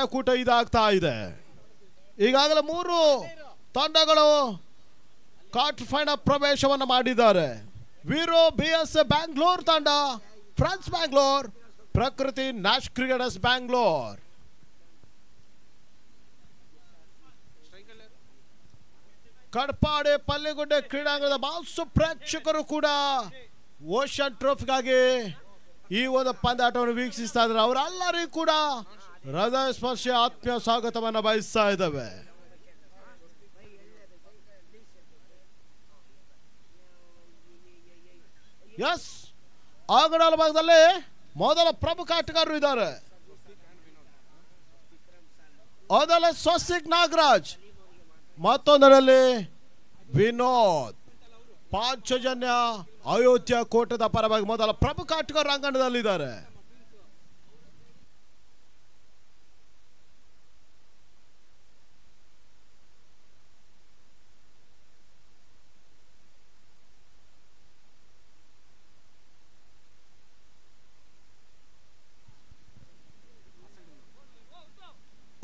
ಪಂದ್ಯಾಕೂಟ ಇದಾಗ್ತಾ ಇದೆ. ಈಗಾಗಲೇ 3 ತಂಡಗಳು ಕ್ವಾರ್ಟರ್ ಫೈನಲ್ ಪ್ರವೇಶವನ್ನು ಮಾಡಿದ್ದಾರೆ. ವೀರೋ BS ಬ್ಯಾಂಗ್ಳೂರ್ ತಂಡ, ಫ್ರಾನ್ಸ್ ಬ್ಯಾಂಗ್ಳೂರ್, ಪ್ರಕೃತಿ ನ್ಯಾಶ್ ಕ್ರಿಕೆಟರ್ಸ್ ಬ್ಯಾಂಗ್ಳೂರ್. ಕಡ್ಪಾಡಿ ಪಲ್ಲಿಗುಡ್ಡೆ ಕ್ರೀಡಾಂಗಣದ ಮಾಸು ಪ್ರೇಕ್ಷಕರು ಕೂಡ ಓಷನ್ ಟ್ರೋಫಿಗಾಗಿ ಈ ಒಂದು ಪಂದ್ಯಾಟವನ್ನು ವೀಕ್ಷಿಸ್ತಾ ಇದ್ದಾರೆ. ಅವರೆಲ್ಲರಿಗೂ ಕೂಡ ಹೃದಯ ಸ್ಪರ್ಶಿ ಆತ್ಮೀಯ ಸ್ವಾಗತವನ್ನು ಬಯಸ್ತಾ ಇದ್ದಾವೆ. ಎಸ್, ಆಗಡಾಲ ಭಾಗದಲ್ಲಿ ಮೊದಲ ಪ್ರಮುಖ ಆಟಗಾರರು ಇದ್ದಾರೆ. ಮೊದಲ ಸ್ವಸ್ತಿಕ್ ನಾಗರಾಜ್, ಮತ್ತೊಂದರಲ್ಲಿ ವಿನೋದ್. ಪಾಂಚಜನ್ಯ ಅಯೋಧ್ಯ ಕೋಟದ ಪರವಾಗಿ ಮೊದಲ ಪ್ರಮುಖ ಆಟಗಾರರು ಅಂಗಣದಲ್ಲಿದ್ದಾರೆ.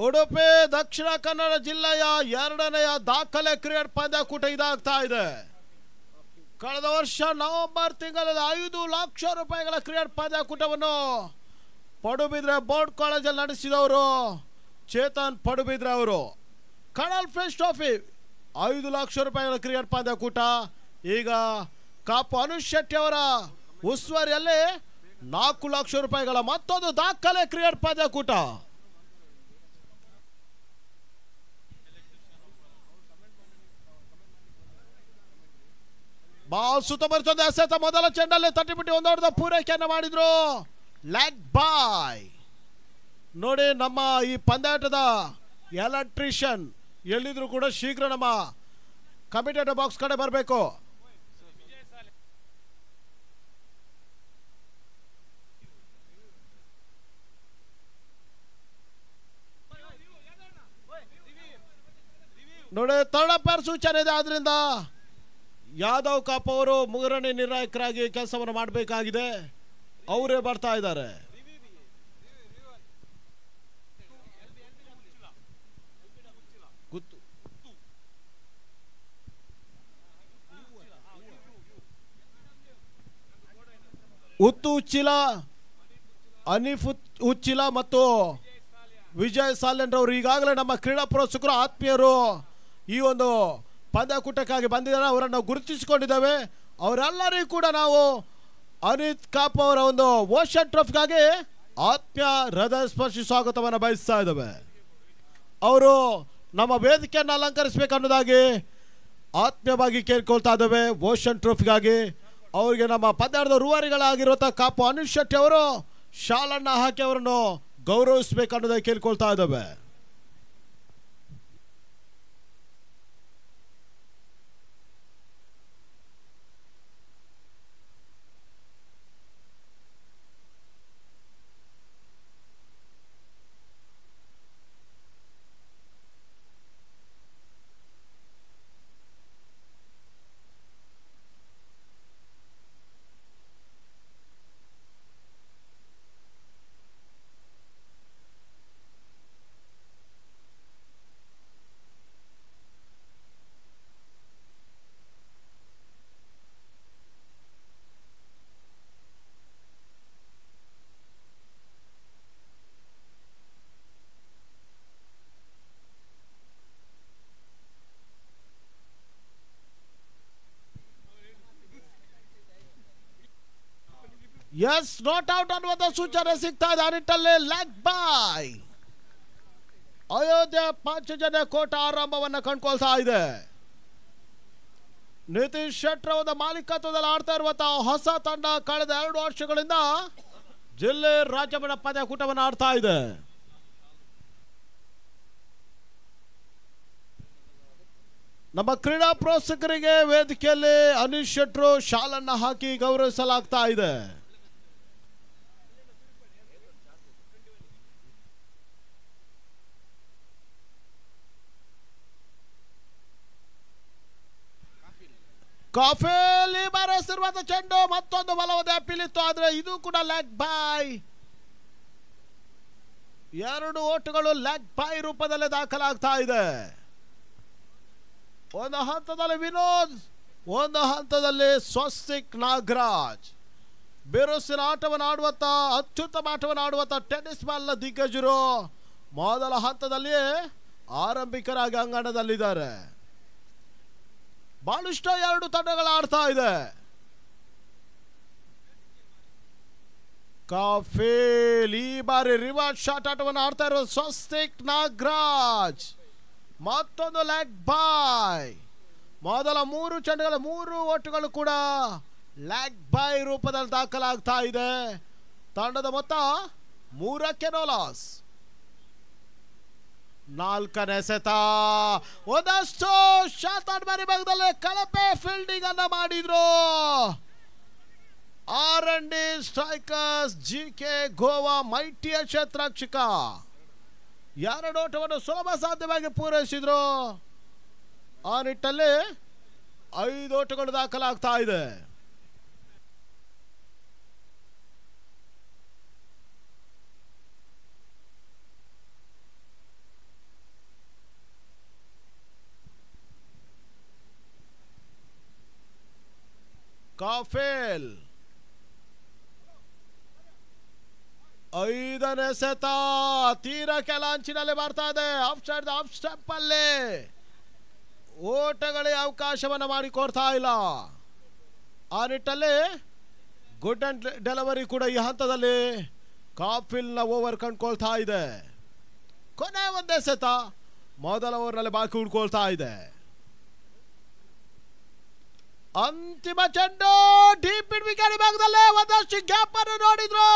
ಉಡುಪಿ ದಕ್ಷಿಣ ಕನ್ನಡ ಜಿಲ್ಲೆಯ 2ನೆಯ ದಾಖಲೆ ಕ್ರಿಕೆಟ್ ಪಂದ್ಯಾಕೂಟ ಇದಾಗ್ತಾ ಇದೆ. ಕಳೆದ ವರ್ಷ ನವೆಂಬರ್ ತಿಂಗಳಲ್ಲಿ 5 ಲಕ್ಷ ರೂಪಾಯಿಗಳ ಕ್ರಿಕೆಟ್ ಪಂದ್ಯಾಕೂಟವನ್ನು ಪಡುಬಿದ್ರೆ ಬೋರ್ಡ್ ಕಾಲೇಜಲ್ಲಿ ನಡೆಸಿದವರು ಚೇತನ್ ಪಡುಬಿದ್ರೆ ಅವರು. ಕರ್ನಲ್ ಫಿಶ್ ಟ್ರೋಫಿ 5 ಲಕ್ಷ ರೂಪಾಯಿಗಳ ಕ್ರಿಕೆಟ್ ಪಂದ್ಯಾಕೂಟ ಈಗ ಕಾಪು ಅನುಷ್ ಶೆಟ್ಟಿ ಅವರ ಉಸ್ತುವಾರಿಯಲ್ಲಿ 4 ಲಕ್ಷ ರೂಪಾಯಿಗಳ ಮತ್ತೊಂದು ದಾಖಲೆ ಕ್ರಿಕೆಟ್ ಪಂದ್ಯಾಕೂಟ. ಬಾಲ್ ಸುತ್ತಮುತ್ತ ಎಸೆತ ಮೊದಲ ಚೆಂಡಲ್ಲಿ ತಟ್ಟಿಬಿಟ್ಟು ಒಂದೊಡ್ಡ ಪೂರೈಕೆಯನ್ನು ಮಾಡಿದ್ರು. ಲೆಗ್ ಬಾಯ್. ನೋಡಿ, ನಮ್ಮ ಈ ಪಂದ್ಯಾಟದ ಎಲೆಕ್ಟ್ರಿಷಿಯನ್ ಎಲ್ಲಿದ್ರು ಕೂಡ ಶೀಘ್ರ ನಮ್ಮ ಕಮಿಟೇಟರ್ ಬಾಕ್ಸ್ ಕಡೆ ಬರಬೇಕು. ನೋಡಿ, ಥರ್ಡ್ ಅಂಪೈರ್ ಸೂಚನೆ ಇದೆ. ಆದ್ರಿಂದ ಯಾದವ್ ಕಾಪ್ ಅವರು 3ನೇ ನಿರ್ಣಾಯಕರಾಗಿ ಕೆಲಸವನ್ನು ಮಾಡಬೇಕಾಗಿದೆ. ಅವರೇ ಬರ್ತಾ ಇದ್ದಾರೆ. ಉತ್ತು ಉಚ್ಚಿಲ, ಅನೀಫ್ ಉಚ್ಚಿಲ ಮತ್ತು ವಿಜಯ್ ಸಾಲೆನ್ ಅವರು ಈಗಾಗಲೇ ನಮ್ಮ ಕ್ರೀಡಾ ಪ್ರೋತ್ಸಾಹಕರು ಆತ್ಮೀಯರು ಈ ಒಂದು ಪಂದ್ಯಾಕೂಟಕ್ಕಾಗಿ ಬಂದಿದ್ದಾರೆ. ಅವರನ್ನು ಗುರುತಿಸಿಕೊಂಡಿದ್ದೇವೆ. ಅವರೆಲ್ಲರಿಗೂ ಕೂಡ ನಾವು ಅನಿತ್ ಕಾಪ್ ಅವರ ಒಂದು ಓಷನ್ ಟ್ರೋಫಿಗಾಗಿ ಆತ್ಮೀಯ ಹೃದಯ ಸ್ಪರ್ಶಿ ಸ್ವಾಗತವನ್ನು ಬಯಸ್ತಾ ಇದ್ದೇವೆ. ಅವರು ನಮ್ಮ ವೇದಿಕೆಯನ್ನು ಅಲಂಕರಿಸಬೇಕನ್ನೋದಾಗಿ ಆತ್ಮೀಯವಾಗಿ ಕೇಳ್ಕೊಳ್ತಾ ಇದ್ದೇವೆ. ಓಷನ್ ಟ್ರೋಫಿಗಾಗಿ ಅವರಿಗೆ ನಮ್ಮ ಪಂದ್ಯಾಟದ ರೂವಾರಿಗಳಾಗಿರುವಂಥ ಕಾಪು ಅನುಷ್ ಶೆಟ್ಟಿ ಅವರು ಶಾಲನ್ನು ಹಾಕಿ ಅವರನ್ನು ಗೌರವಿಸಬೇಕನ್ನೋದಾಗಿ ಕೇಳ್ಕೊಳ್ತಾ ಇದ್ದೇವೆ. ಎಸ್, ನಾಟ್ ಔಟ್ ಅನ್ನುವಂಥ ಸೂಚನೆ ಸಿಗ್ತಾ ಇದೆ. ಆ ನಿಟ್ಟಲ್ಲಿ ಲೆಗ್ ಬಾಯ್. ಅಯೋಧ್ಯೆ ಪಾಂಚಜನ್ಯ ಕೋಟ ಆರಂಭವನ್ನು ಕಂಡುಕೊಳ್ತಾ ಇದೆ. ನಿತೀಶ್ ಶೆಟ್ಟಿ ಅವರ ಮಾಲೀಕತ್ವದಲ್ಲಿ ಆಡ್ತಾ ಇರುವಂತಹ ಹೊಸ ತಂಡ ಕಳೆದ 2 ವರ್ಷಗಳಿಂದ ಜಿಲ್ಲೆ ರಾಜ್ಯಮಟ್ಟ ಪಂದ್ಯಾಕೂಟವನ್ನು ಆಡ್ತಾ ಇದೆ. ನಮ್ಮ ಕ್ರೀಡಾ ಪ್ರೋತ್ಸಾಹಕರಿಗೆ ವೇದಿಕೆಯಲ್ಲಿ ಅನೀಶ್ ಶೆಟ್ರು ಶಾಲನ್ನು ಹಾಕಿ ಗೌರವಿಸಲಾಗ್ತಾ ಇದೆ. ಕಾಫೇಲಿ ಬಾರಿಸಿರುವಂತ ಚೆಂಡು ಮತ್ತೊಂದು ಬಲವಾದ ಅಪೀಲ್ ಇತ್ತು. ಆದ್ರೆ ಇದು ಕೂಡ ಲೆಗ್ ಬಾಯ್. 2 ಓಟಗಳು ಲೆಗ್ ಬೈ ರೂಪದಲ್ಲಿ ದಾಖಲಾಗ್ತಾ ಇದೆ. ಒಂದು ಹಂತದಲ್ಲಿ ವಿನೋದ್, ಒಂದು ಹಂತದಲ್ಲಿ ಸ್ವಸ್ತಿಕ್ ನಾಗರಾಜ್. ಬಿರುಸಿನ ಆಟವನ್ನು ಆಡುವಂತ, ಅತ್ಯುತ್ತಮ ಆಟವನ್ನು ಆಡುವಂತ ಟೆನ್ನಿಸ್ ಬಾಲ್ನ ದಿಗ್ಗಜರು ಮೊದಲ ಹಂತದಲ್ಲಿ ಆರಂಭಿಕರಾಗಿ ಅಂಗಣದಲ್ಲಿದ್ದಾರೆ. ಬಹಳಷ್ಟು 2 ತಂಡಗಳು ಆಡ್ತಾ ಇದೆ. ಕಾಫೇಲ್ ಈ ಬಾರಿ ರಿವರ್ಸ್ ಶಾಟ್ ಆಟವನ್ನು ಆಡ್ತಾ ಇರೋದು ಸ್ವಸ್ತಿಕ್ ನಾಗರಾಜ್. ಮತ್ತೊಂದು ಲೆಗ್ ಬೈ. ಮೊದಲ 3 ಚೆಂಡುಗಳ 3 ಓಟಗಳು ಕೂಡ ಲೆಗ್ ಬೈ ರೂಪದಲ್ಲಿ ದಾಖಲಾಗ್ತಾ ಇದೆ. ತಂಡದ ಮೊತ್ತ 3ಕ್ಕೆ ನೋ ಲಾಸ್. 4ನೇ ಸೆತ ಒಂದಷ್ಟು ಶಾತಾಡ್ಬಾರಿ ಭಾಗದಲ್ಲಿ ಕಳಪೆ ಫೀಲ್ಡಿಂಗ್ ಅನ್ನ ಮಾಡಿದ್ರು R&D ಸ್ಟ್ರೈಕರ್ಸ್ GK ಗೋವಾ ಮೈಟಿಯ ಕ್ಷೇತ್ರರಕ್ಷಕ. 2 ಓಟವನ್ನು ಸುಲಭ ಸಾಧ್ಯವಾಗಿ ಪೂರೈಸಿದ್ರು. ಆ ನಿಟ್ಟಲ್ಲಿ 5 ಓಟಗಳು ದಾಖಲಾಗ್ತಾ ಇದೆ. ಕಾಫೇಲ್ 5ನೇ ಸೆತ ತೀರಕ್ಕೆ ಲಾಂಚಿನಲ್ಲಿ ಬರ್ತಾ ಇದೆ. ಆಫ್ ಸೈಡ್ ಆಫ್ ಸ್ಟೆಪ್ ಅಲ್ಲಿ ಓಟಗಳಿಗೆ ಅವಕಾಶವನ್ನು ಮಾಡಿಕೊಡ್ತಾ ಇಲ್ಲ. ಆ ನಿಟ್ಟಲ್ಲಿ ಗುಡ್ ಅಂಡ್ ಡೆಲಿವರಿ ಕೂಡ ಈ ಹಂತದಲ್ಲಿ ಕಾಫಿಲ್ ನ ಓವರ್ ಕಂಡುಕೊಳ್ತಾ ಇದೆ. ಕೊನೆ ಒಂದೇ ಸೆತ ಮೊದಲ ಓವರ್ನಲ್ಲಿ ಬಾಕಿ ಉಳ್ಕೊಳ್ತಾ ಇದೆ. ಅಂತಿಮ ಚೆಂಡು ಡೀಪ್ ಇನ್ ವಿಕೆಟ್ ಭಾಗದಲ್ಲಿ ಒಂದಷ್ಟು ಗ್ಯಾಪ್ ಅನ್ನು ನೋಡಿದ್ರು.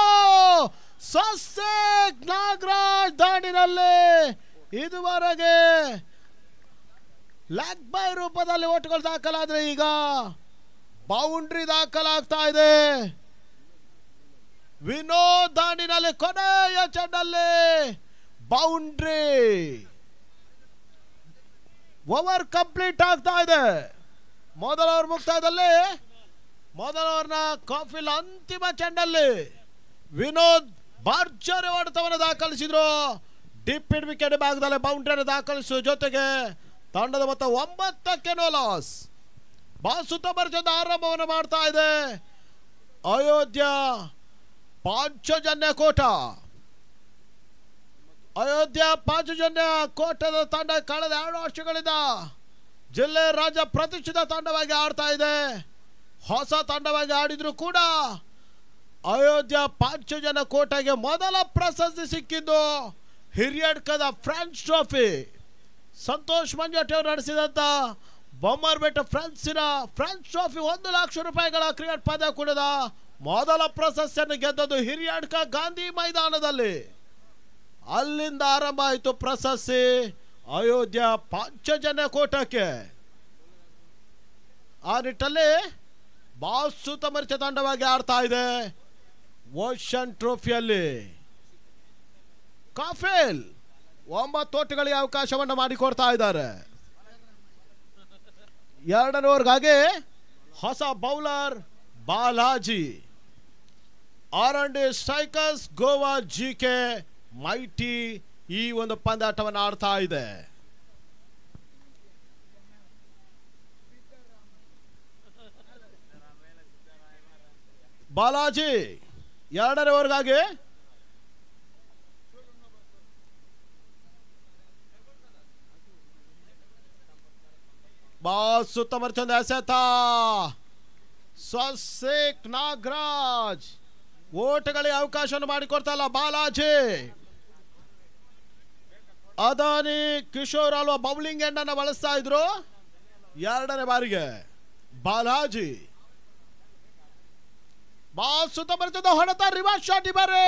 ಸ್ವಸ್ತಿಕ್ ನಾಗರಾಜ್ ದಾಂಡಿನಲ್ಲಿ ಇದುವರೆಗೆ ಲೆಗ್ ಬೈ ರೂಪದಲ್ಲಿ ಓಟಗಳು ದಾಖಲಾದ್ರೆ ಈಗ ಬೌಂಡ್ರಿ ದಾಖಲಾಗ್ತಾ ಇದೆ. ವಿನೋದ್ ದಾಂಡಿನಲ್ಲಿ ಕೊನೆಯ ಚೆಂಡಲ್ಲಿ ಬೌಂಡ್ರಿ. ಓವರ್ ಕಂಪ್ಲೀಟ್ ಆಗ್ತಾ ಇದೆ. ಮೊದಲ ಓವರ್ ಮುಕ್ತಾಯದಲ್ಲಿ ಮೊದಲ ಓವರ್ನ ಕಾಫಿಲ್ ಅಂತಿಮ ಚೆಂಡಲ್ಲಿ ವಿನೋದ್ ಭರ್ಜರಿ ಹೊಡೆತವನ್ನು ದಾಖಲಿಸಿದ್ರು. ಡೀಪ್ ಇನ್ ವಿಕೆಟ್ ಭಾಗದಲ್ಲಿ ಬೌಂಡ್ರಿಯನ್ನು ದಾಖಲಿಸುವ ಜೊತೆಗೆ ತಂಡದ ಮೊತ್ತ 9ಕ್ಕೆ ನೋ ಲಾಸ್. ಬಾಸುತ್ತ ಭರ್ಜದ ಆರಂಭವನ್ನು ಮಾಡ್ತಾ ಇದೆ ಅಯೋಧ್ಯ ಪಾಂಚಜನ್ಯ ಕೋಟ. ಅಯೋಧ್ಯ ಪಾಂಚಜನ್ಯ ಕೋಟದ ತಂಡ ಕಳೆದ 2 ವರ್ಷಗಳಿಂದ ಜಿಲ್ಲೆ ರಾಜ್ಯ ಪ್ರತಿಷ್ಠಿತ ತಂಡವಾಗಿ ಆಡ್ತಾ ಇದೆ. ಹೊಸ ತಂಡವಾಗಿ ಆಡಿದ್ರು ಕೂಡ ಅಯೋಧ್ಯ ಪಾಂಚಜನ್ಯ ಕೋಟೆಗೆ ಮೊದಲ ಪ್ರಶಸ್ತಿ ಸಿಕ್ಕಿದ್ದು ಹಿರಿಯಡ್ಕದ ಫ್ರೆಂಚ್ ಟ್ರೋಫಿ. ಸಂತೋಷ್ ಮಂಜಟ್ ಅವರು ನಡೆಸಿದಂತ ಬೊಮ್ಮರ್ ಬೆಟ್ಟ ಫ್ರೆಂಚ್ ಟ್ರೋಫಿ 1 ಲಕ್ಷ ರೂಪಾಯಿಗಳ ಕ್ರಿಕೆಟ್ ಪಂದ್ಯ ಕೂಡದ ಮೊದಲ ಪ್ರಶಸ್ತಿಯನ್ನು ಗೆದ್ದದ್ದು ಹಿರಿಯಡ್ಕ ಗಾಂಧಿ ಮೈದಾನದಲ್ಲಿ. ಅಲ್ಲಿಂದ ಆರಂಭ ಆಯಿತು ಪ್ರಶಸ್ತಿ ಅಯೋಧ್ಯ ಪಾಂಚಜನ್ಯ ಕೋಟಕ್ಕೆ. ಆ ನಿಟ್ಟಲ್ಲಿ ಬಾಸುತ ಮರಿಚ ತಂಡವಾಗಿ ಆಡ್ತಾ ಇದೆ ಓಷನ್ ಟ್ರೋಫಿಯಲ್ಲಿ. ಕಾಫೇಲ್ 9 ಓಟಗಳಿಗೆ ಅವಕಾಶವನ್ನು ಮಾಡಿಕೊಡ್ತಾ ಇದ್ದಾರೆ. 2ನೇ ಓವರ್ಗಾಗಿ ಹೊಸ bowler Balaji. R&D strikers Goa GK mighty ಈ ಒಂದು ಪಂದ್ಯಾಟವನ್ನು ಆಡ್ತಾ ಇದೆ. ಬಾಲಾಜಿ 2ನೇ ಓವರ್ಗಾಗಿ ಬಾಸುತ್ತ ಮರ್ಚಂದ ಎಸೆತ. ಸ್ವಸ್ತಿಕ್ ನಾಗರಾಜ್ ಓಟಗಳಿಗೆ ಅವಕಾಶವನ್ನು ಮಾಡಿಕೊಡ್ತಾ ಇಲ್ಲ ಬಾಲಾಜಿ. ಅದಾನಿ ಕಿಶೋರ್ ಅಲ್ವಾ ಬೌಲಿಂಗ್ ಎಂಡ್ ಅನ್ನು ಬಳಸ್ತಾ ಇದ್ರು 2ನೇ ಬಾರಿಗೆ. ಬಾಲಾಜಿ ಬಾಸುತ್ತ ಬರ್ತದ ಹೊಡೆತ ರಿವರ್ಸ್ ಶಾಟ್. ಬಾರಿ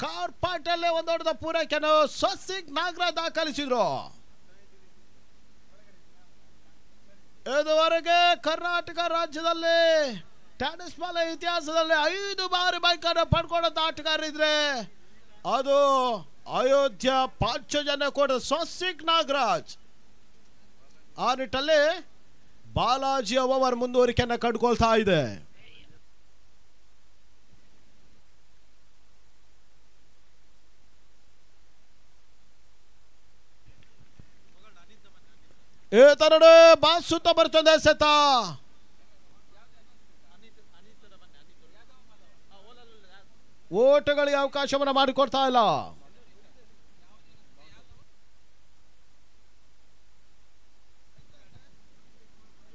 ಕಾರ್ಪಾಟ್ ಅಲ್ಲೇ ಒಂದು ಹೊಡೆದ ಪೂರೈಕೆಯನ್ನು ಸ್ವಸ್ತಿಕ್ ನಾಗರಾಜ್ ದಾಖಲಿಸಿದ್ರು. ಇದುವರೆಗೆ ಕರ್ನಾಟಕ ರಾಜ್ಯದಲ್ಲಿ ಟೆನ್ನಿಸ್ ಬಾಲ್ ಇತಿಹಾಸದಲ್ಲಿ 5 ಬಾರಿ ಬೈಕನ್ನು ಪಡ್ಕೊಂಡಂತ ಆಟಗಾರರಿದ್ರೆ ಅದು ಅಯೋಧ್ಯ ಪಾಂಚಜನ್ಯ ಕೋಟೆ ಸ್ವಸ್ತಿಕ್ ನಾಗರಾಜ್. ಆ ನಿಟ್ಟಲ್ಲಿ ಬಾಲಾಜಿ ಓವರ್ ಮುಂದುವರಿಕೆಯನ್ನು ಕಂಡುಕೊಳ್ತಾ ಇದೆ. ಏತರಡೆ ಬಾಸುತ್ತ ಬರ್ತದೆ ಸೆತ ಓಟಗಳಿಗೆ ಅವಕಾಶವನ್ನು ಮಾಡಿಕೊಡ್ತಾ ಇಲ್ಲ.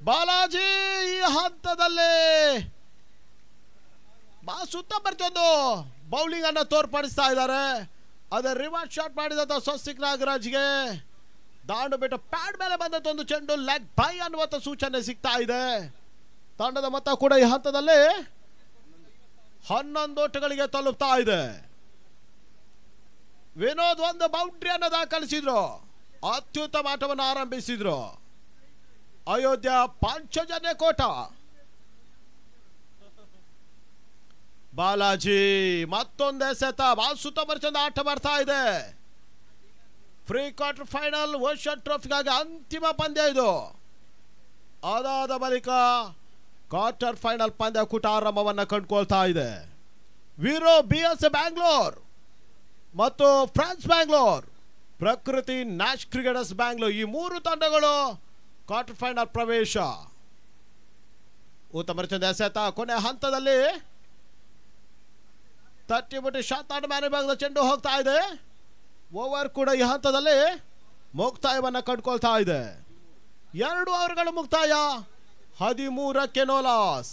ಬಾಲಾಜಿ ಈ ಹಂತದಲ್ಲಿ ಸುತ್ತ ಬರ್ತೊಂದು ಬೌಲಿಂಗ್ ಅನ್ನು ತೋರ್ಪಡಿಸ್ತಾ ಇದ್ದಾರೆ. ಅದೇ ರಿವರ್ಸ್ ಶಾಟ್ ಮಾಡಿದಂತ ಸ್ವಸ್ತಿಕ್ ನಾಗರಾಜ್ಗೆ ದಾಂಡು ಬಿಟ್ಟು ಪ್ಯಾಡ್ ಮೇಲೆ ಬಂದಂತ ಚೆಂಡು ಲೆಗ್ ಬೈ ಅನ್ನುವಂತ ಸೂಚನೆ ಸಿಗ್ತಾ ಇದೆ. ತಂಡದ ಮೊತ್ತ ಕೂಡ ಈ ಹಂತದಲ್ಲಿ 11 ಓಟಗಳಿಗೆ ತಲುಪ್ತಾ ಇದೆ. ವಿನೋದ್ ಒಂದು ಬೌಂಡ್ರಿಯನ್ನು ದಾಖಲಿಸಿದ್ರು, ಅತ್ಯುತ್ತಮ ಆಟವನ್ನು ಆರಂಭಿಸಿದ್ರು. ಅಯೋಧ್ಯ ಪಾಂಚಜನ್ಯ ಕೋಟ. ಬಾಲಾಜಿ ಮತ್ತೊಂದು ಎಸೆತ. ಸುತ್ತ ಬರ್ಚಂದ ಆಟ ಬರ್ತಾ ಇದೆ. ಫ್ರೀ ಕ್ವಾರ್ಟರ್ ಫೈನಲ್ ಓಷನ್ ಟ್ರೋಫಿಗಾಗಿ ಅಂತಿಮ ಪಂದ್ಯ ಇದು. ಅದಾದ ಬಳಿಕ ಕ್ವಾರ್ಟರ್ ಫೈನಲ್ ಪಂದ್ಯಕೂಟ ಆರಂಭವನ್ನು ಕಂಡುಕೊಳ್ತಾ ಇದೆ. ವೀರೋ BS ಬ್ಯಾಂಗ್ಳೂರ್ ಮತ್ತು ಫ್ರಾನ್ಸ್ ಬ್ಯಾಂಗ್ಳೂರ್, ಪ್ರಕೃತಿ ನ್ಯಾಶ್ ಕ್ರಿಕೆಟರ್ಸ್ ಬ್ಯಾಂಗ್ಳೂರ್, ಈ 3 ತಂಡಗಳು ಕ್ವಾರ್ಟರ್ ಫೈನಲ್ ಪ್ರವೇಶ. ಉತ್ತಮ ಚಂದ ಎಸೆತ ಕೊನೆ ಹಂತದಲ್ಲಿ ತಟ್ಟಿಬಿಟ್ಟು ಶಾತಾಡ್ ಮ್ಯಾನ್ ಭಾಗದ ಚೆಂಡು ಹೋಗ್ತಾ ಇದೆ. ಓವರ್ ಕೂಡ ಈ ಹಂತದಲ್ಲಿ ಮುಕ್ತಾಯವನ್ನು ಕಂಡುಕೊಳ್ತಾ ಇದೆ. 2 ಓವರ್ಗಳು ಮುಕ್ತಾಯ, 13ಕ್ಕೆ ನೋ ಲಾಸ್.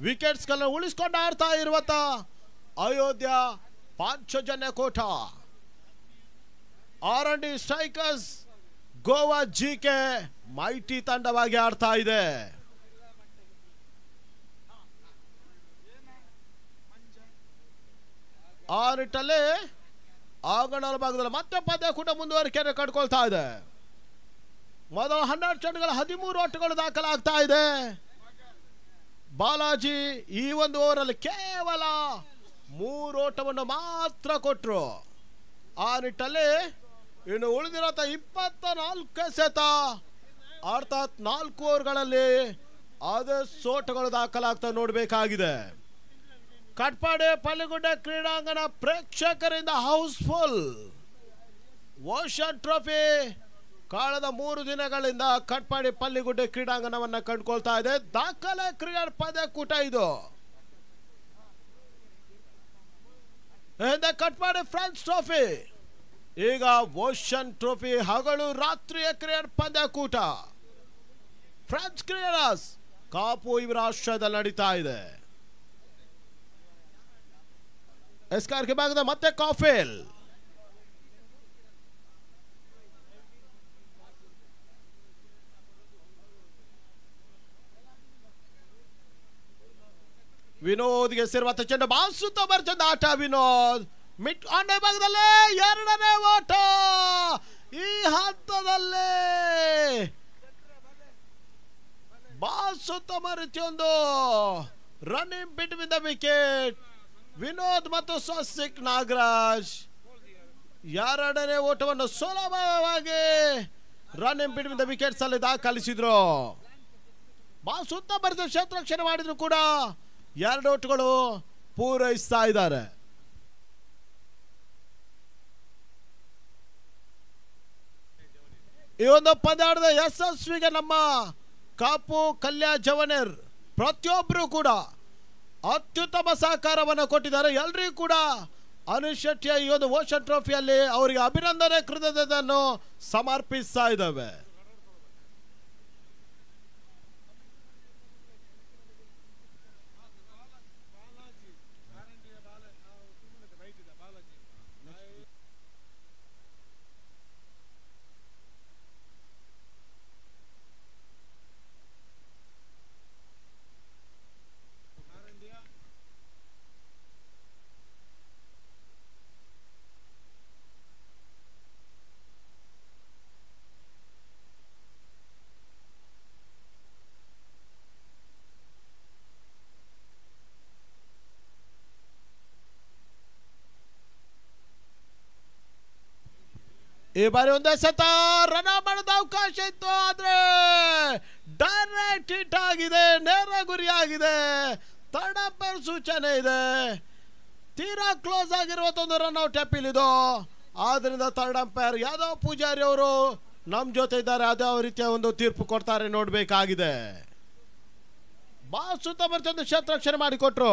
ವಿಕೆಟ್ಸ್ ಗಳನ್ನು ಉಳಿಸಿಕೊಂಡು ಆಡ್ತಾ ಇರುವಂತ ಅಯೋಧ್ಯ ಪಾಂಚಜನ್ಯ ಕೋಟ. R&D strikers Goa GK mighty ತಂಡವಾಗಿ ಆಡ್ತಾ ಇದೆ. ಆ ನಿಟ್ಟಲ್ಲಿ ಆಗಣದ ಭಾಗದಲ್ಲಿ ಮತ್ತೆ ಪಂದ್ಯ ಕೂಡ ಮುಂದುವರಿಕೆಯನ್ನು ಕಂಡುಕೊಳ್ತಾ ಇದೆ. ಮೊದಲ 12 ಚೆಂಡುಗಳ 13 ಓಟಗಳು ದಾಖಲಾಗ್ತಾ ಇದೆ. ಬಾಲಾಜಿ ಈ ಒಂದು ಓವರಲ್ಲಿ ಕೇವಲ 3 ಓಟವನ್ನು ಮಾತ್ರ ಕೊಟ್ಟರು. ಆ ನಿಟ್ಟಲ್ಲಿ ಇನ್ನು ಉಳಿದಿರೋ 24 ಎಸೆತ, ಅರ್ಥಾತ್ 4 ಓವರ್ಗಳಲ್ಲಿ ಆದಷ್ಟು ಓಟಗಳು ದಾಖಲಾಗ್ತಾ ನೋಡಬೇಕಾಗಿದೆ. ಕಟ್ಪಾಡಿ ಪಲ್ಲಿಗುಡ್ಡೆ ಕ್ರೀಡಾಂಗಣ ಪ್ರೇಕ್ಷಕರಿಂದ ಹೌಸ್ಫುಲ್. ಓಷನ್ ಟ್ರೋಫಿ ಕಳೆದ 3 ದಿನಗಳಿಂದ ಕಟ್ಪಾಡಿ ಪಲ್ಲಿಗುಡ್ಡೆ ಕ್ರೀಡಾಂಗಣವನ್ನು ಕಂಡುಕೊಳ್ತಾ ಇದೆ. ದಾಖಲೆ ಕ್ರಿಕೆಟ್ ಪಂದ್ಯಕೂಟ ಇದು. ಕಟ್ಪಾಡಿ ಫ್ರಾನ್ಸ್ ಟ್ರೋಫಿ, ಈಗ ಓಷನ್ ಟ್ರೋಫಿ ಹಗಲು ರಾತ್ರಿಯ ಕ್ರಿಕೆಟ್ ಪಂದ್ಯಕೂಟ. ಫ್ರಾನ್ಸ್ ಕ್ರಿಕೆಟರ್ಸ್ ಕಾಪು ಇವರ ಆಶ್ರಯದಲ್ಲಿ ನಡೀತಾ ಇದೆ. ಎಸ್ಕಾರ್ಕೆ ಭಾಗದ ಮತ್ತೆ ಕಾಫೇಲ್. ವಿನೋದ್ಗೆ ಸೇರುವಂತ ಚೆಂಡು ಬಾಸುತ್ತ ಬರ್ತದ ಆಟ. ವಿನೋದ್ ಮಿಡ್ ಆನ್ ಭಾಗದಲ್ಲಿ 2ನೇ ಓಟ. ಈ ಹಂತದಲ್ಲಿ ಬಾಸುತ್ತ ಮರಿತಿಯೊಂದು running between the wicket. Vinod ಮತ್ತು ಸ್ವಸ್ತಿಕ್ ನಾಗರಾಜ್ 2ನೇ ಓಟವನ್ನು ಸುಲಭವಾಗಿ ರನ್ನಿಂಗ್ ಬಿಟ್ವೀನ್ ದ ವಿಕೆಟ್ಸ್ ಅಲ್ಲಿ ದಾಖಲಿಸಿದ್ರು. ಸುತ್ತ ಬರೆದು ಕ್ಷೇತ್ರರಕ್ಷಣೆ ಮಾಡಿದ್ರು ಕೂಡ 2 ಓಟಗಳು ಪೂರೈಸ್ತಾ ಇದ್ದಾರೆ. ಈ ಒಂದು ಪಂದ್ಯಾಟದ ಯಶಸ್ವಿಗೆ ನಮ್ಮ ಕಾಪು ಕಲ್ಯಾ ಜವನೇರ್ ಪ್ರತಿಯೊಬ್ಬರು ಕೂಡ ಅತ್ಯುತ್ತಮ ಸಹಕಾರವನ್ನು ಕೊಟ್ಟಿದ್ದಾರೆ. ಎಲ್ಲರಿಗೂ ಕೂಡ ಅನುಷ್ ಶೆಟ್ಟಿಯ ಈ ಒಂದು ಓಷನ್ ಟ್ರೋಫಿಯಲ್ಲಿ ಅವರಿಗೆ ಅಭಿನಂದನೆ ಕೃತಜ್ಞತೆಯನ್ನು ಸಮರ್ಪಿಸ್ತಾ ಇದ್ದಾವೆ. ಈ ಬಾರಿ ಒಂದೇ ಸತ ರನ್ ಮಾಡೋದು ಅವಕಾಶ ಇತ್ತು, ಆದ್ರೆ ಡೈರೆಕ್ಟ್ ಹಿಟ್ ಆಗಿದೆ, ನೇರ ಗುರಿ ಆಗಿದೆ. ತಡಪರ್ ಸೂಚನೆ ಇದೆ. ತೀರಾ ಕ್ಲೋಸ್ ಆಗಿರುವಂತ ಒಂದು ರನ್ ಔಟ್ ಅಪೀಲ್ ಇದು. ಆದ್ರಿಂದ ಥರ್ಡ್ ಅಂಪೈರ್ ಯಾದವ್ ಪೂಜಾರಿ ಅವರು ನಮ್ಮ ಜೊತೆ ಇದ್ದಾರೆ, ಅದೇ ರೀತಿಯ ಒಂದು ತೀರ್ಪು ಕೊಡ್ತಾರೆ ನೋಡಬೇಕಾಗಿದೆ. ಸುತ್ತ ಬರ್ತಿದ್ದು ಶತರಕ್ಷಣೆ ಮಾಡಿಕೊಟ್ರು.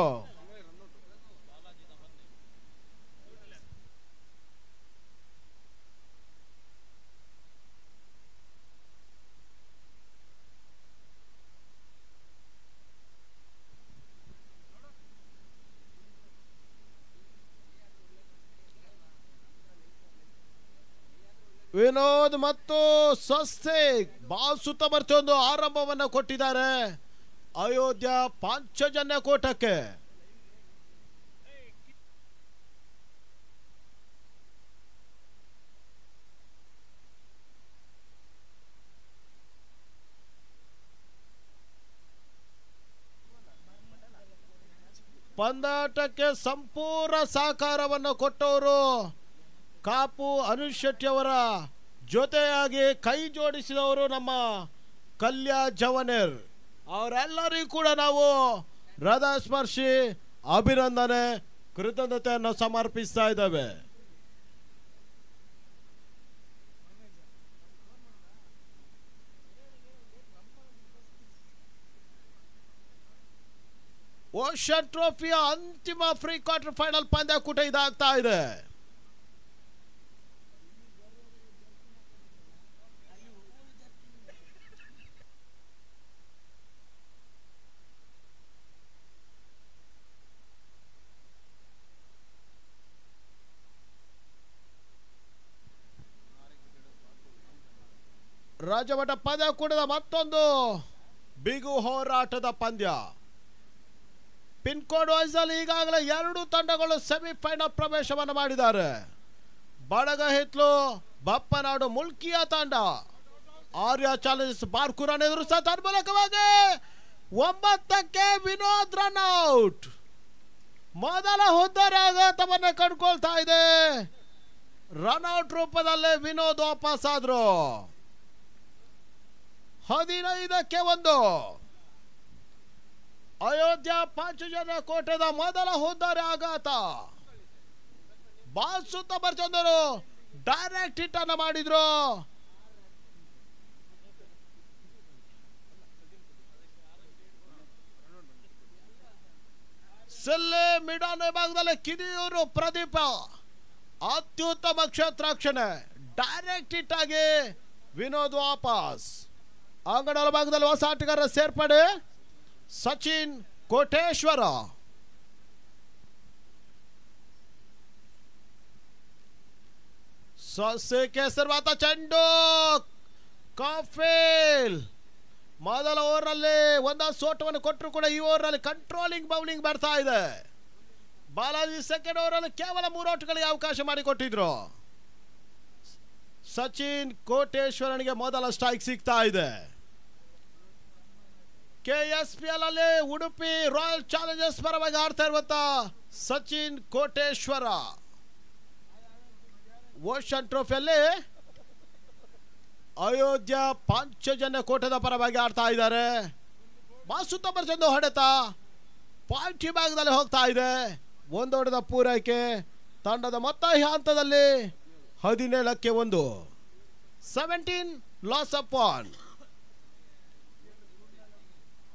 ವಿನೋದ್ ಮತ್ತು ಸ್ವಸ್ತಿಕ್ ಸುತ್ತ ಬರ್ತಿ ಒಂದು ಆರಂಭವನ್ನು ಕೊಟ್ಟಿದ್ದಾರೆ ಅಯೋಧ್ಯ ಪಾಂಚಜನ್ಯ ಕೋಟಕ್ಕೆ. ಪಂದಾಟಕ್ಕೆ ಸಂಪೂರ್ಣ ಸಹಕಾರವನ್ನು ಕೊಟ್ಟವರು ಕಾಪು ಅನುಷ್ ಶೆಟ್ಟಿ ಅವರ ಜೊತೆಯಾಗಿ ಕೈ ಜೋಡಿಸಿದವರು ನಮ್ಮ ಕಲ್ಯಾ ಜವನೇರ್. ಅವರೆಲ್ಲರಿಗೂ ಕೂಡ ನಾವು ಹೃದಯ ಸ್ಪರ್ಶಿ ಅಭಿನಂದನೆ ಕೃತಜ್ಞತೆಯನ್ನು ಸಮರ್ಪಿಸ್ತಾ ಇದ್ದೇವೆ. ಓಷನ್ ಟ್ರೋಫಿಯ ಅಂತಿಮ ಪ್ರೀ ಕ್ವಾರ್ಟರ್ ಫೈನಲ್ ಪಂದ್ಯಕೂಟ ಇದಾಗ್ತಾ ಇದೆ. ರಾಜಮಠ ಪಂದ್ಯಕೂಟದ ಮತ್ತೊಂದು ಬಿಗು ಹೋರಾಟದ ಪಂದ್ಯ. ಪಿನ್ ಕೋಡ್ ವೈಸ್ ಅಲ್ಲಿ ಈಗಾಗಲೇ 2 ತಂಡಗಳು ಸೆಮಿಫೈನಲ್ ಪ್ರವೇಶವನ್ನು ಮಾಡಿದ್ದಾರೆ. ಬಡಗ ಹಿತ್ಲು ಬಪ್ಪನಾಡು ಮುಲ್ಕಿಯ ತಂಡ ಆರ್ಯ ಚಾಲೆಂಜರ್ಸ್ ಬಾರ್ಕೂರನ್ನು ಎದುರಿಸ ತನ್ಮೂಲಕವಾಗಿ 9ಕ್ಕೆ ವಿನೋದ್ ರನ್ಔಟ್ ಮೊದಲ ಹುದ್ದರ ಆಘಾತವನ್ನು ಕಂಡುಕೊಳ್ತಾ ಇದೆ. ರನ್ಔಟ್ ರೂಪದಲ್ಲಿ ವಿನೋದ್ ವಾಪಸ್ ಆದ್ರು. 15ಕ್ಕೆ 1 ಅಯೋಧ್ಯ ಪಾಂಚಜನ್ಯ ಕೋಟೆದ ಮೊದಲ ಹುದ್ದಾರಿ ಆಘಾತ. ಸುತ್ತ ಬರ್ಚಂದರು ಡೈರೆಕ್ಟ್ ಹಿಟ್ ಅನ್ನ ಮಾಡಿದ್ರು. ಸಿಲ್ಲೆ ಮಿಡಾನೆ ಭಾಗದಲ್ಲಿ ಕಿದಿಯೂರು ಪ್ರದೀಪ ಅತ್ಯುತ್ತಮ ಕ್ಷೇತ್ರಾಕ್ಷಣೆ. ಡೈರೆಕ್ಟ್ ಹಿಟ್ ಆಗಿ ವಿನೋದ್ ವಾಪಸ್. ಅಂಗಡಲ ಭಾಗದಲ್ಲಿ ಹೊಸ ಆಟಗಾರರ ಸೇರ್ಪಡೆ ಸಚಿನ್ ಕೋಟೇಶ್ವರ. ಕೆಸರ್ವಾತ ಚೆಂಡು ಕಾಫೇಲ್ ಮೊದಲ ಓವರ್ನಲ್ಲಿ ಒಂದೊಂದು ಸೋಟವನ್ನು ಕೊಟ್ಟರು ಕೂಡ ಈ ಓವರ್ನಲ್ಲಿ ಕಂಟ್ರೋಲಿಂಗ್ ಬೌಲಿಂಗ್ ಬರ್ತಾ ಇದೆ. ಬಾಲಾಜಿ ಸೆಕೆಂಡ್ ಓವರ್ನಲ್ಲಿ ಕೇವಲ 3 ಔಟ್ಗಳಿಗೆ ಅವಕಾಶ ಮಾಡಿಕೊಟ್ಟಿದ್ರು. ಸಚಿನ್ ಕೋಟೇಶ್ವರನಿಗೆ ಮೊದಲ ಸ್ಟ್ರೈಕ್ ಸಿಗ್ತಾ ಇದೆ. KSPL ಅಲ್ಲಿ ಉಡುಪಿ ರಾಯಲ್ ಚಾಲೆಂಜರ್ಸ್ ಪರವಾಗಿ ಆಡ್ತಾ ಇರುವಂತ ಸಚಿನ್ ಕೋಟೇಶ್ವರ ಓಷನ್ ಟ್ರೋಫಿಯಲ್ಲಿ ಅಯೋಧ್ಯ ಪಾಂಚಜನ್ಯ ಕೋಟೆದ ಪರವಾಗಿ ಆಡ್ತಾ ಇದ್ದಾರೆ. ಸುತ್ತ ಬರ್ಚಂದು ಹೊಡೆತ ಪಾಯಿಂಟ್ ಭಾಗದಲ್ಲಿ ಹೋಗ್ತಾ ಇದೆ. ಒಂದು ಹೊಡೆದ ಪೂರೈಕೆ ತಂಡದ ಮೊತ್ತ ಈ ಹಂತದಲ್ಲಿ 17ಕ್ಕೆ 1 17 ಲಾಸ್ ಆಫ್ 1.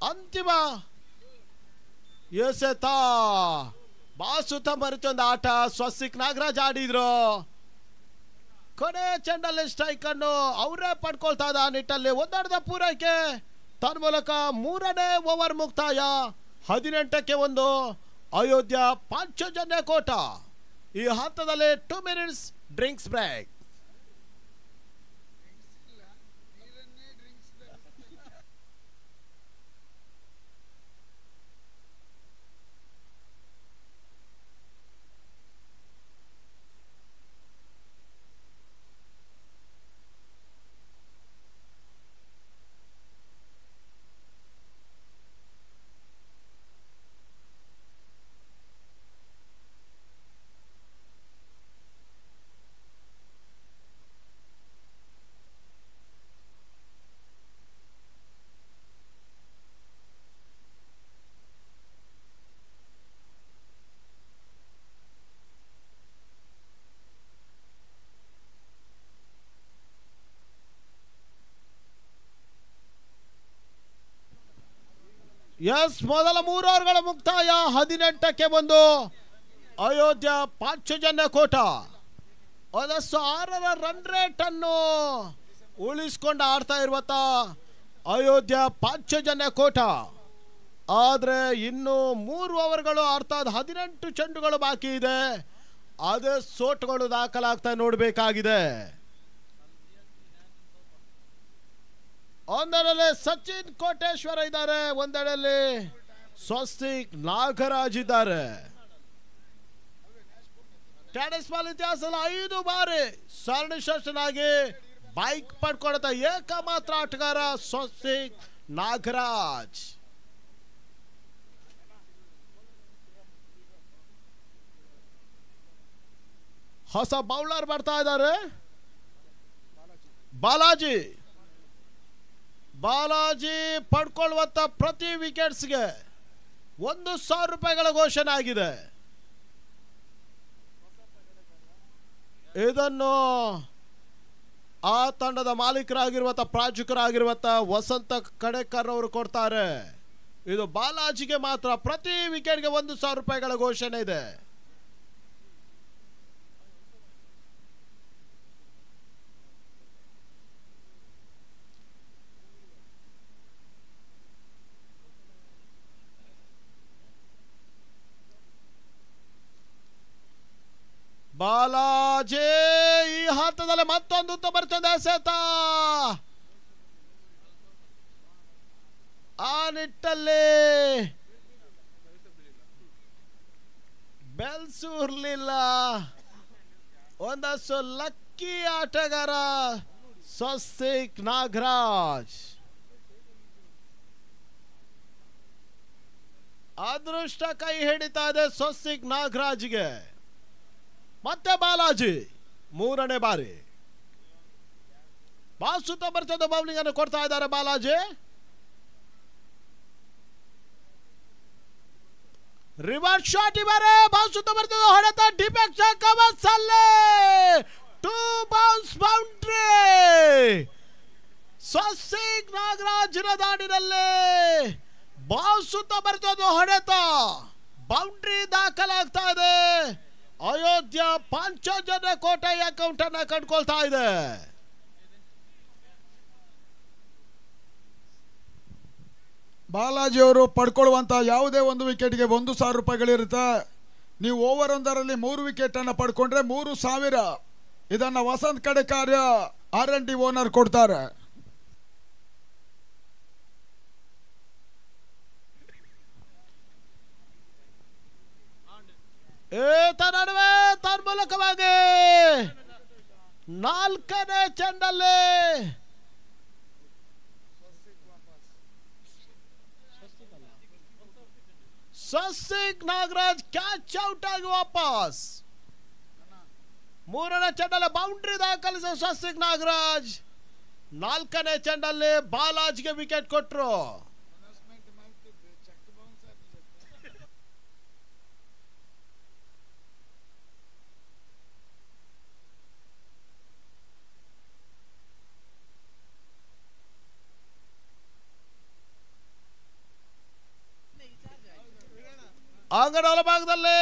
ಅಂತಿಮ ಎಸೆತ ಸುತ್ತ ಮರಿತೊಂದು ಆಟ. ಸ್ವಸ್ತಿಕ್ ನಾಗರಾಜ್ ಆಡಿದ್ರು. ಕೊನೆ ಚೆಂಡಲ್ಲಿ ಸ್ಟ್ರೈಕ್ ಅನ್ನು ಅವರೇ ಪಡ್ಕೊಳ್ತಾ ಇದ್ದ ನಿಟ್ಟಲ್ಲಿ ಒಂದಾಡದ ಪೂರೈಕೆ ತನ್ಮೂಲಕ 3ನೇ ಓವರ್ ಮುಕ್ತಾಯ. 18ಕ್ಕೆ 1 ಅಯೋಧ್ಯ ಪಾಂಚಜನ್ಯ ಕೋಟ. ಈ ಹಂತದಲ್ಲಿ 2 ಮಿನಿಟ್ಸ್ ಡ್ರಿಂಕ್ಸ್ ಬ್ರೇಕ್. ಎಸ್, ಮೊದಲ 3 ಓವರ್ಗಳ ಮುಕ್ತಾಯ 18ಕ್ಕೆ ಬಂದು ಅಯೋಧ್ಯ ಪಾಂಚಜನ್ಯ ಕೋಟ ಒಂದಷ್ಟು 6ರ ರನ್ ರೇಟ್ ಅನ್ನು ಉಳಿಸಿಕೊಂಡು ಆಡ್ತಾ ಇರುವಂತ ಅಯೋಧ್ಯ ಪಾಂಚಜನ್ಯ ಕೋಟ. ಆದ್ರೆ ಇನ್ನು 3 ಓವರ್ಗಳು ಅರ್ಥಾತ್ 18 ಚೆಂಡುಗಳು ಬಾಕಿ ಇದೆ. ಅದೇ ಸೋಟುಗಳು ದಾಖಲಾಗ್ತಾ ನೋಡಬೇಕಾಗಿದೆ. ಒಂದೆಡೆಯಲ್ಲಿ ಸಚಿನ್ ಕೋಟೇಶ್ವರ ಇದ್ದಾರೆ, ಒಂದೆಡೆಯಲ್ಲಿ ಸ್ವಸ್ತಿಕ್ ನಾಗರಾಜ್ ಇದ್ದಾರೆ. ಟೆನಿಸ್ ಬಾಲ್ ಇತಿಹಾಸದಲ್ಲಿ 5 ಬಾರಿ ಸರಣಿ ಶ್ರೇಷ್ಠನಾಗಿ ಬೈಕ್ ಪಡ್ಕೊಳ್ತಾ ಏಕಮಾತ್ರ ಆಟಗಾರ ಸ್ವಸ್ತಿಕ್ ನಾಗರಾಜ್. ಹೊಸ ಬೌಲರ್ ಬರ್ತಾ ಇದ್ದಾರೆ, ಬಾಲಾಜಿ ಪಡ್ಕೊಳ್ಳುವಂತ ಪ್ರತಿ ವಿಕೆಟ್ಸ್ಗೆ 1,000 ರೂಪಾಯಿಗಳ ಘೋಷಣೆ ಆಗಿದೆ. ಇದನ್ನು ಆ ತಂಡದ ಮಾಲೀಕರಾಗಿರುವಂತ ಪ್ರಾಯೋಜಕರಾಗಿರುವಂತ ವಸಂತ ಕಡೆಕರ್ ಅವರು ಕೊಡ್ತಾರೆ. ಇದು ಬಾಲಾಜಿಗೆ ಮಾತ್ರ ಪ್ರತಿ ವಿಕೆಟ್ಗೆ 1,000 ರೂಪಾಯಿಗಳ ಘೋಷಣೆ ಇದೆ. ಬಾಲಾಜಿ ಈ ಹಂತದಲ್ಲಿ ಮತ್ತೊಂದು ಉತ್ತ ಬರ್ತದೆ ಎಸೆತ. ಆ ನಿಟ್ಟಲ್ಲಿ ಬೆಲ್ಸೂರ್ಲಿಲ್ಲ. ಒಂದಷ್ಟು ಲಕ್ಕಿ ಆಟಗಾರ ಸ್ವಸ್ತಿಕ್ ನಾಗರಾಜ್. ಅದೃಷ್ಟ ಕೈ ಹಿಡಿತಾ ಇದೆ ಸ್ವಸ್ತಿಕ್ ನಾಗರಾಜ್ಗೆ. ಮತ್ತೆ ಬಾಲಾಜಿ 3ನೇ ಬಾರಿ ಬಾಸುತ್ತ ಬರ್ತದೆ ಬೌಲಿಂಗ್ ಅನ್ನು ಕೊಡ್ತಾ ಇದ್ದಾರೆ ಬಾಲಾಜಿ. ರಿವರ್ಸ್ ಶಾಟ್ ಇವರೇ ಬಾಸುತ್ತ ಬರ್ತದೆ, ಹೊಡೆತ ಡಿಫೆಕ್ಟ್ ಕವಸಲ್ಲೇ 2 ಬೌನ್ಸ್ ಬೌಂಡ್ರಿ. ಸ್ವಸ್ತಿಕ್ ನಾಗರಾಜರ ದಾಡಿನಲ್ಲಿ ಬಾಸುತ್ತ ಬರ್ತದೆ, ಹೊಡೆತ ಬೌಂಡ್ರಿ ದಾಖಲಾಗ್ತಾ ಇದೆ. ಅಯೋಧ್ಯ ಪಾಂಚಜನ್ಯ ಕೋಟೆ ಅಕೌಂಟ್ ಅನ್ನ ಕಂಡುಕೊಳ್ತಾ ಇದೆ. ಬಾಲಾಜಿ ಅವರು ಪಡ್ಕೊಳ್ಳುವಂತ ಯಾವುದೇ ಒಂದು ವಿಕೆಟ್ಗೆ 1,000 ರೂಪಾಯಿಗಳಿರುತ್ತೆ. ನೀವು ಓವರ್ ಒಂದರಲ್ಲಿ 3 ವಿಕೆಟ್ ಅನ್ನ ಪಡ್ಕೊಂಡ್ರೆ 3,000. ಇದನ್ನ ವಸಂತ್ ಕಡೆಕಾರ್ಯ R&D ಓನರ್ ಕೊಡ್ತಾರೆ. ನಡುವೆ ತನ್ಮೂಲಕವಾಗಿ 4ನೇ ಚೆಂಡಲ್ಲಿ ಸ್ವಸ್ತಿಕ್ ನಾಗರಾಜ್ ಕ್ಯಾಚ್ ಔಟ್ ಆಗಿ ವಾಪಸ್. 3ನೇ ಚೆಂಡಲ್ಲಿ ಬೌಂಡ್ರಿ ದಾಖಲಿಸಿದ ಸ್ವಸ್ತಿಕ್ ನಾಗರಾಜ್ 4ನೇ ಚೆಂಡಲ್ಲಿ ಬಾಲಾಜಿಗೆ ವಿಕೆಟ್ ಕೊಟ್ಟರು. ಅಂಗಡ ಭಾಗದಲ್ಲಿ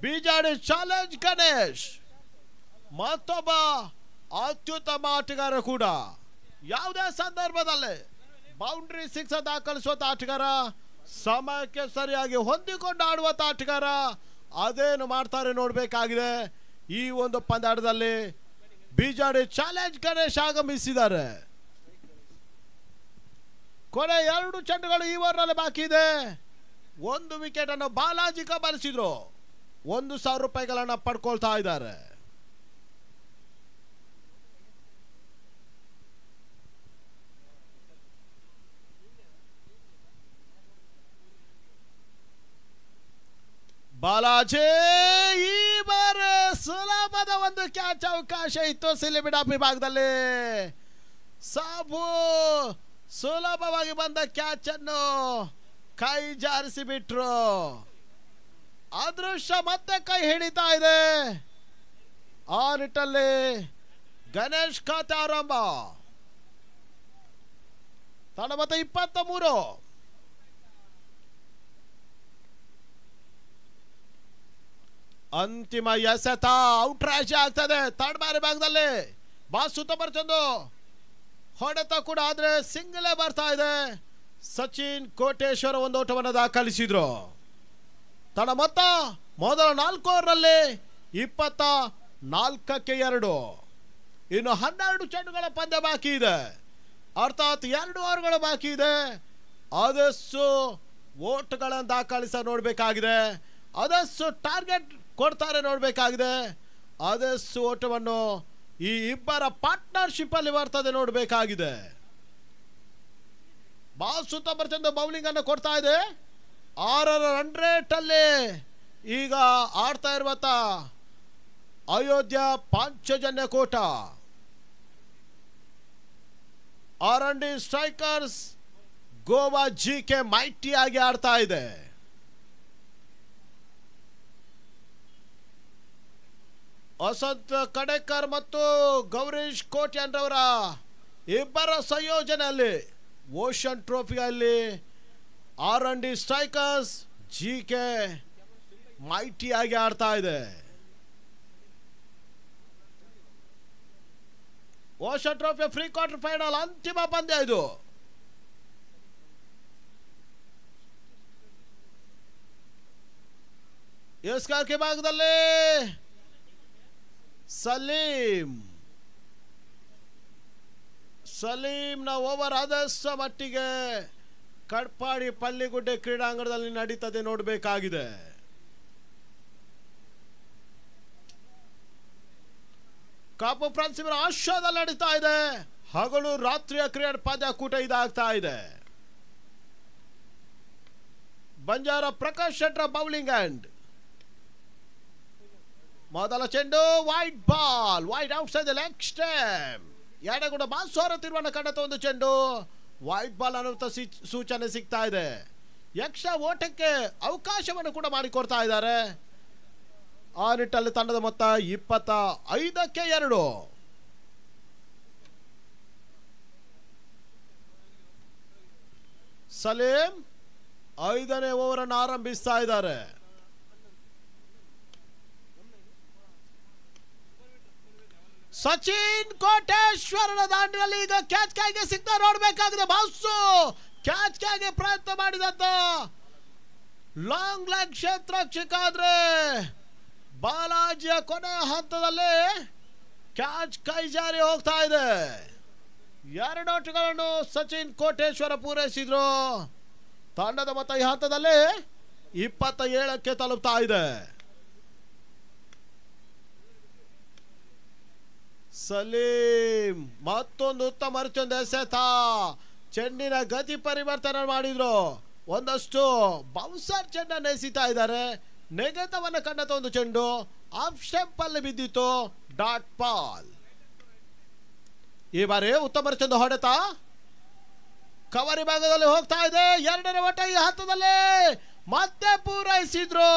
ಬಿಜಾಡಿ ಚಾಲೆಂಜ್ ಗಣೇಶ್ ಮತ್ತೊಬ್ಬ ಅತ್ಯುತ್ತಮ ಆಟಗಾರ ಕೂಡ. ಯಾವುದೇ ಸಂದರ್ಭದಲ್ಲಿ ಬೌಂಡ್ರಿ 6 ದಾಖಲಿಸುವಂತ ಆಟಗಾರ, ಸಮಯಕ್ಕೆ ಸರಿಯಾಗಿ ಹೊಂದಿಕೊಂಡು ಆಡುವಂತ ಆಟಗಾರ. ಅದೇನು ಮಾಡ್ತಾರೆ ನೋಡಬೇಕಾಗಿದೆ. ಈ ಒಂದು ಪಂದ್ಯಾಟದಲ್ಲಿ ಬಿಜಾಡಿ ಚಾಲೆಂಜ್ ಗಣೇಶ್ ಆಗಮಿಸಿದ್ದಾರೆ. ಕೊನೆ 2 ಚೆಂಡುಗಳು ಈ ಓವರ್ನಲ್ಲಿ ಬಾಕಿ ಇದೆ. 1 ವಿಕೆಟ್ ಅನ್ನು ಬಾಲಾಜಿ ಕಬಲಿಸಿದ್ರು. 1,000 ರೂಪಾಯಿಗಳನ್ನ ಪಡ್ಕೊಳ್ತಾ ಇದ್ದಾರೆ. ಬಾಲಾಜಿ ಈ ಬಾರಿ ಸುಲಭದ ಒಂದು ಕ್ಯಾಚ್ ಅವಕಾಶ ಇತ್ತು. ಸಿಲಿಬಿಡಾಪಿ ಭಾಗದಲ್ಲಿ ಸಾಬು ಸುಲಭವಾಗಿ ಬಂದ ಕ್ಯಾಚ್ ಅನ್ನು ಕೈ ಜಾರಿಸಿ ಬಿಟ್ರು. ಅದೃಶ್ಯ ಮತ್ತೆ ಕೈ ಹಿಡಿತಾ ಇದೆ. ಆ ನಿಟ್ಟಲ್ಲಿ ಗಣೇಶ್ ಖಾತೆ ಆರಂಭ. ತಂಡ ಮತ್ತೆ 23. ಅಂತಿಮ ಎಸೆತ ಔಟ್ ರಾಶಿ ಆಗ್ತದೆ. ಥರ್ಡ್ ಬಾರಿ ಭಾಗದಲ್ಲಿ ಬಾಸ್ ಸುತ್ತ ಬರ್ತಂದು ಹೊಡೆತ ಕೂಡ ಆದ್ರೆ ಸಿಂಗಲೇ ಬರ್ತಾ ಇದೆ. ಸಚಿನ್ ಕೋಟೇಶ್ವರ ಒಂದು ಓಟವನ್ನು ದಾಖಲಿಸಿದ್ರು. ತನ್ನ ಮೊತ್ತ ಮೊದಲ 4 ಓವರ್ನಲ್ಲಿ 24-2. ಇನ್ನು 12 ಚೆಂಡುಗಳ ಪಂದ್ಯ ಬಾಕಿ ಇದೆ. ಅರ್ಥಾತ್ 2 ಓವರ್ಗಳು ಬಾಕಿ ಇದೆ. ಅದಷ್ಟು ಓಟ್ಗಳನ್ನು ದಾಖಲಿಸ ನೋಡಬೇಕಾಗಿದೆ. ಅದಷ್ಟು ಟಾರ್ಗೆಟ್ ಕೊಡ್ತಾರೆ ನೋಡಬೇಕಾಗಿದೆ. ಅದಷ್ಟು ಓಟವನ್ನು ಈ ಇಬ್ಬರ ಪಾರ್ಟ್ನರ್ಶಿಪ್ ಅಲ್ಲಿ ಬರ್ತದೆ ನೋಡಬೇಕಾಗಿದೆ. ಬಾಲ್ ಸುತ್ತ ಬರ್ತಿದ್ದು ಬೌಲಿಂಗ್ ಅನ್ನು ಕೊಡ್ತಾ ಇದೆ. 6 ರನ್ ರೇಟ್ ಅಲ್ಲಿ ಈಗ ಆಡ್ತಾ ಇರುವಂತ ಅಯೋಧ್ಯ ಪಾಂಚಜನ್ಯ ಕೋಟ. R&D strikers Goa GK mighty ಆಗಿ ಆಡ್ತಾ ಇದೆ. ವಸಂತ್ ಕಡೇಕರ್ ಮತ್ತು ಗೌರೀಶ್ ಕೋಟ್ಯಾನ್ ರವರ ಇಬ್ಬರ ಸಂಯೋಜನೆಯಲ್ಲಿ ಓಷನ್ ಟ್ರೋಫಿಯಲ್ಲಿ R&D ಸ್ಟ್ರೈಕರ್ಸ್ GK ಮೈಟಿ ಆಗಿ ಆಡ್ತಾ ಇದೆ. Ocean trophy pre quarter final ಅಂತಿಮ ಪಂದ್ಯ ಇದು. ಎಸ್ಕಾರ್ಕೆ ಭಾಗದಲ್ಲಿ ಸಲೀಮ್ನ ಓವರ್ ಆದಷ್ಟು ಮಟ್ಟಿಗೆ ಕಡ್ಪಾಡಿ ಪಳ್ಳಿಗುಡ್ಡೆ ಕ್ರೀಡಾಂಗಣದಲ್ಲಿ ನಡೀತದೆ ನೋಡಬೇಕಾಗಿದೆ. ಕಾಪು ಫ್ರಾನ್ಸ್ ಇವರ ಆಶ್ರಯದಲ್ಲಿ ನಡೀತಾ ಇದೆ. ಹಗಲು ರಾತ್ರಿಯ ಕ್ರಿಕೆಟ್ ಪಂದ್ಯಾಕೂಟ ಇದಾಗ್ತಾ ಇದೆ. ಬಂಜಾರ ಪ್ರಕಾಶ್ ಶೆಟ್ರ ಬೌಲಿಂಗ್ ಅಂಡ್ ಮೊದಲ ಚೆಂಡು wide ball wide outside leg stump. ಎಡಗುಡ ಬಾಸೋರ ತಿರುವನ್ನ ಕಂಡತ ಒಂದು ಚೆಂಡು ವೈಡ್ ಬಾಲ್ ಅನ್ನುವಂಥ ಸೂಚನೆ ಸಿಗ್ತಾ ಇದೆ. ಯಕ್ಷ ಓಟಕ್ಕೆ ಅವಕಾಶವನ್ನು ಕೂಡ ಮಾಡಿಕೊಡ್ತಾ ಇದ್ದಾರೆ. ಆ ನಿಟ್ಟಲ್ಲಿ ತಂಡದ ಮೊತ್ತ 25-2. ಸಲೀಂ 5ನೇ ಓವರ್ ಅನ್ನು ಆರಂಭಿಸ್ತಾ ಇದ್ದಾರೆ. ಸಚಿನ್ ಕೋಟೇಶ್ವರನ ದಾಂಡಿನಲ್ಲಿ ಈಗ ಕ್ಯಾಚ್ ಕಾಯಿಗೆ ಸಿಗ್ತಾ ನೋಡಬೇಕಾಗಿದೆ. ಬಾಸು ಕ್ಯಾಚ್ ಕಾಯಿಗೆ ಪ್ರಯತ್ನ ಮಾಡಿದಂತ ಲಾಂಗ್ ಲೆಗ್ ಕ್ಷೇತ್ರಕ್ಷಕ ಆದ್ರೆ ಬಾಲಾಜಿಯ ಕೊನೆ ಹಂತದಲ್ಲಿ ಕ್ಯಾಚ್ ಕೈ ಜಾರಿ ಹೋಗ್ತಾ ಇದೆ. 2 ಓಟಗಳನ್ನು ಸಚಿನ್ ಕೋಟೇಶ್ವರ ಪೂರೈಸಿದ್ರು. ತಂಡದ ಮೊತ್ತ ಈ ಹಂತದಲ್ಲಿ 27ಕ್ಕೆ ತಲುಪ್ತಾ ಇದೆ. ಸಲೀಂ ಮತ್ತೊಂದು ಉತ್ತಮ ಮರುಚೊಂದು ಎಸೆತ. ಚೆಂಡಿನ ಗತಿ ಪರಿವರ್ತನೆ ಮಾಡಿದ್ರು. ಒಂದಷ್ಟು ಬೌನ್ಸರ್ ಚೆಂಡನ್ನು ಎಸಿತಾ ಇದ್ದಾರೆ. ನೆಗೆತವನ್ನು ಕಂಡತ ಒಂದು ಚೆಂಡು ಆಫ್ ಸ್ಟಂಪ್ ಅಲ್ಲಿ ಬಿದ್ದಿತ್ತು. Dot ball. ಈ ಬಾರಿ ಉತ್ತಮ ಚೆಂಡು ಹೊಡೆತ ಕವರಿ ಭಾಗದಲ್ಲಿ ಹೋಗ್ತಾ ಇದೆ. 2ನೇ ಓಟ ಈ ಹಂತದಲ್ಲಿ ಮತ್ತೆ ಪೂರೈಸಿದ್ರು.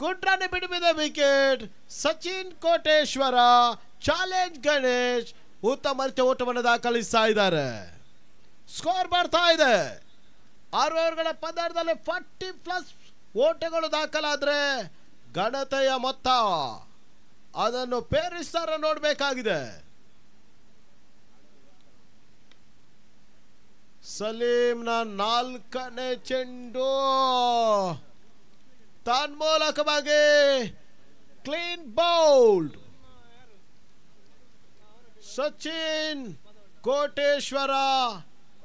ಗುಡ್ರನ್ನು ಬಿಡಿಬಿದ ವಿಕೆಟ್. ಸಚಿನ್ ಕೋಟೇಶ್ವರ ಚಾಲೆಂಜ್ ಗಣೇಶ್ ಉತ್ತಮ ಓಟವನ್ನು ದಾಖಲಿಸ್ತಾ ಇದ್ದಾರೆ. ಸ್ಕೋರ್ ಬರ್ತಾ ಇದೆ. 6 ಓವರ್ಗಳ ಪಂದ್ಯದಲ್ಲಿ 40+ ಓಟಗಳು ದಾಖಲಾದ್ರೆ ಘನತೆಯ ಮೊತ್ತ ಅದನ್ನು ಪೇರಿಸ್ತಾರ ನೋಡಬೇಕಾಗಿದೆ. ಸಲೀಂನ 4ನೇ ಚೆಂಡು ತನ್ಮೂಲಕವಾಗಿ clean bowled. Sachin Koteshwara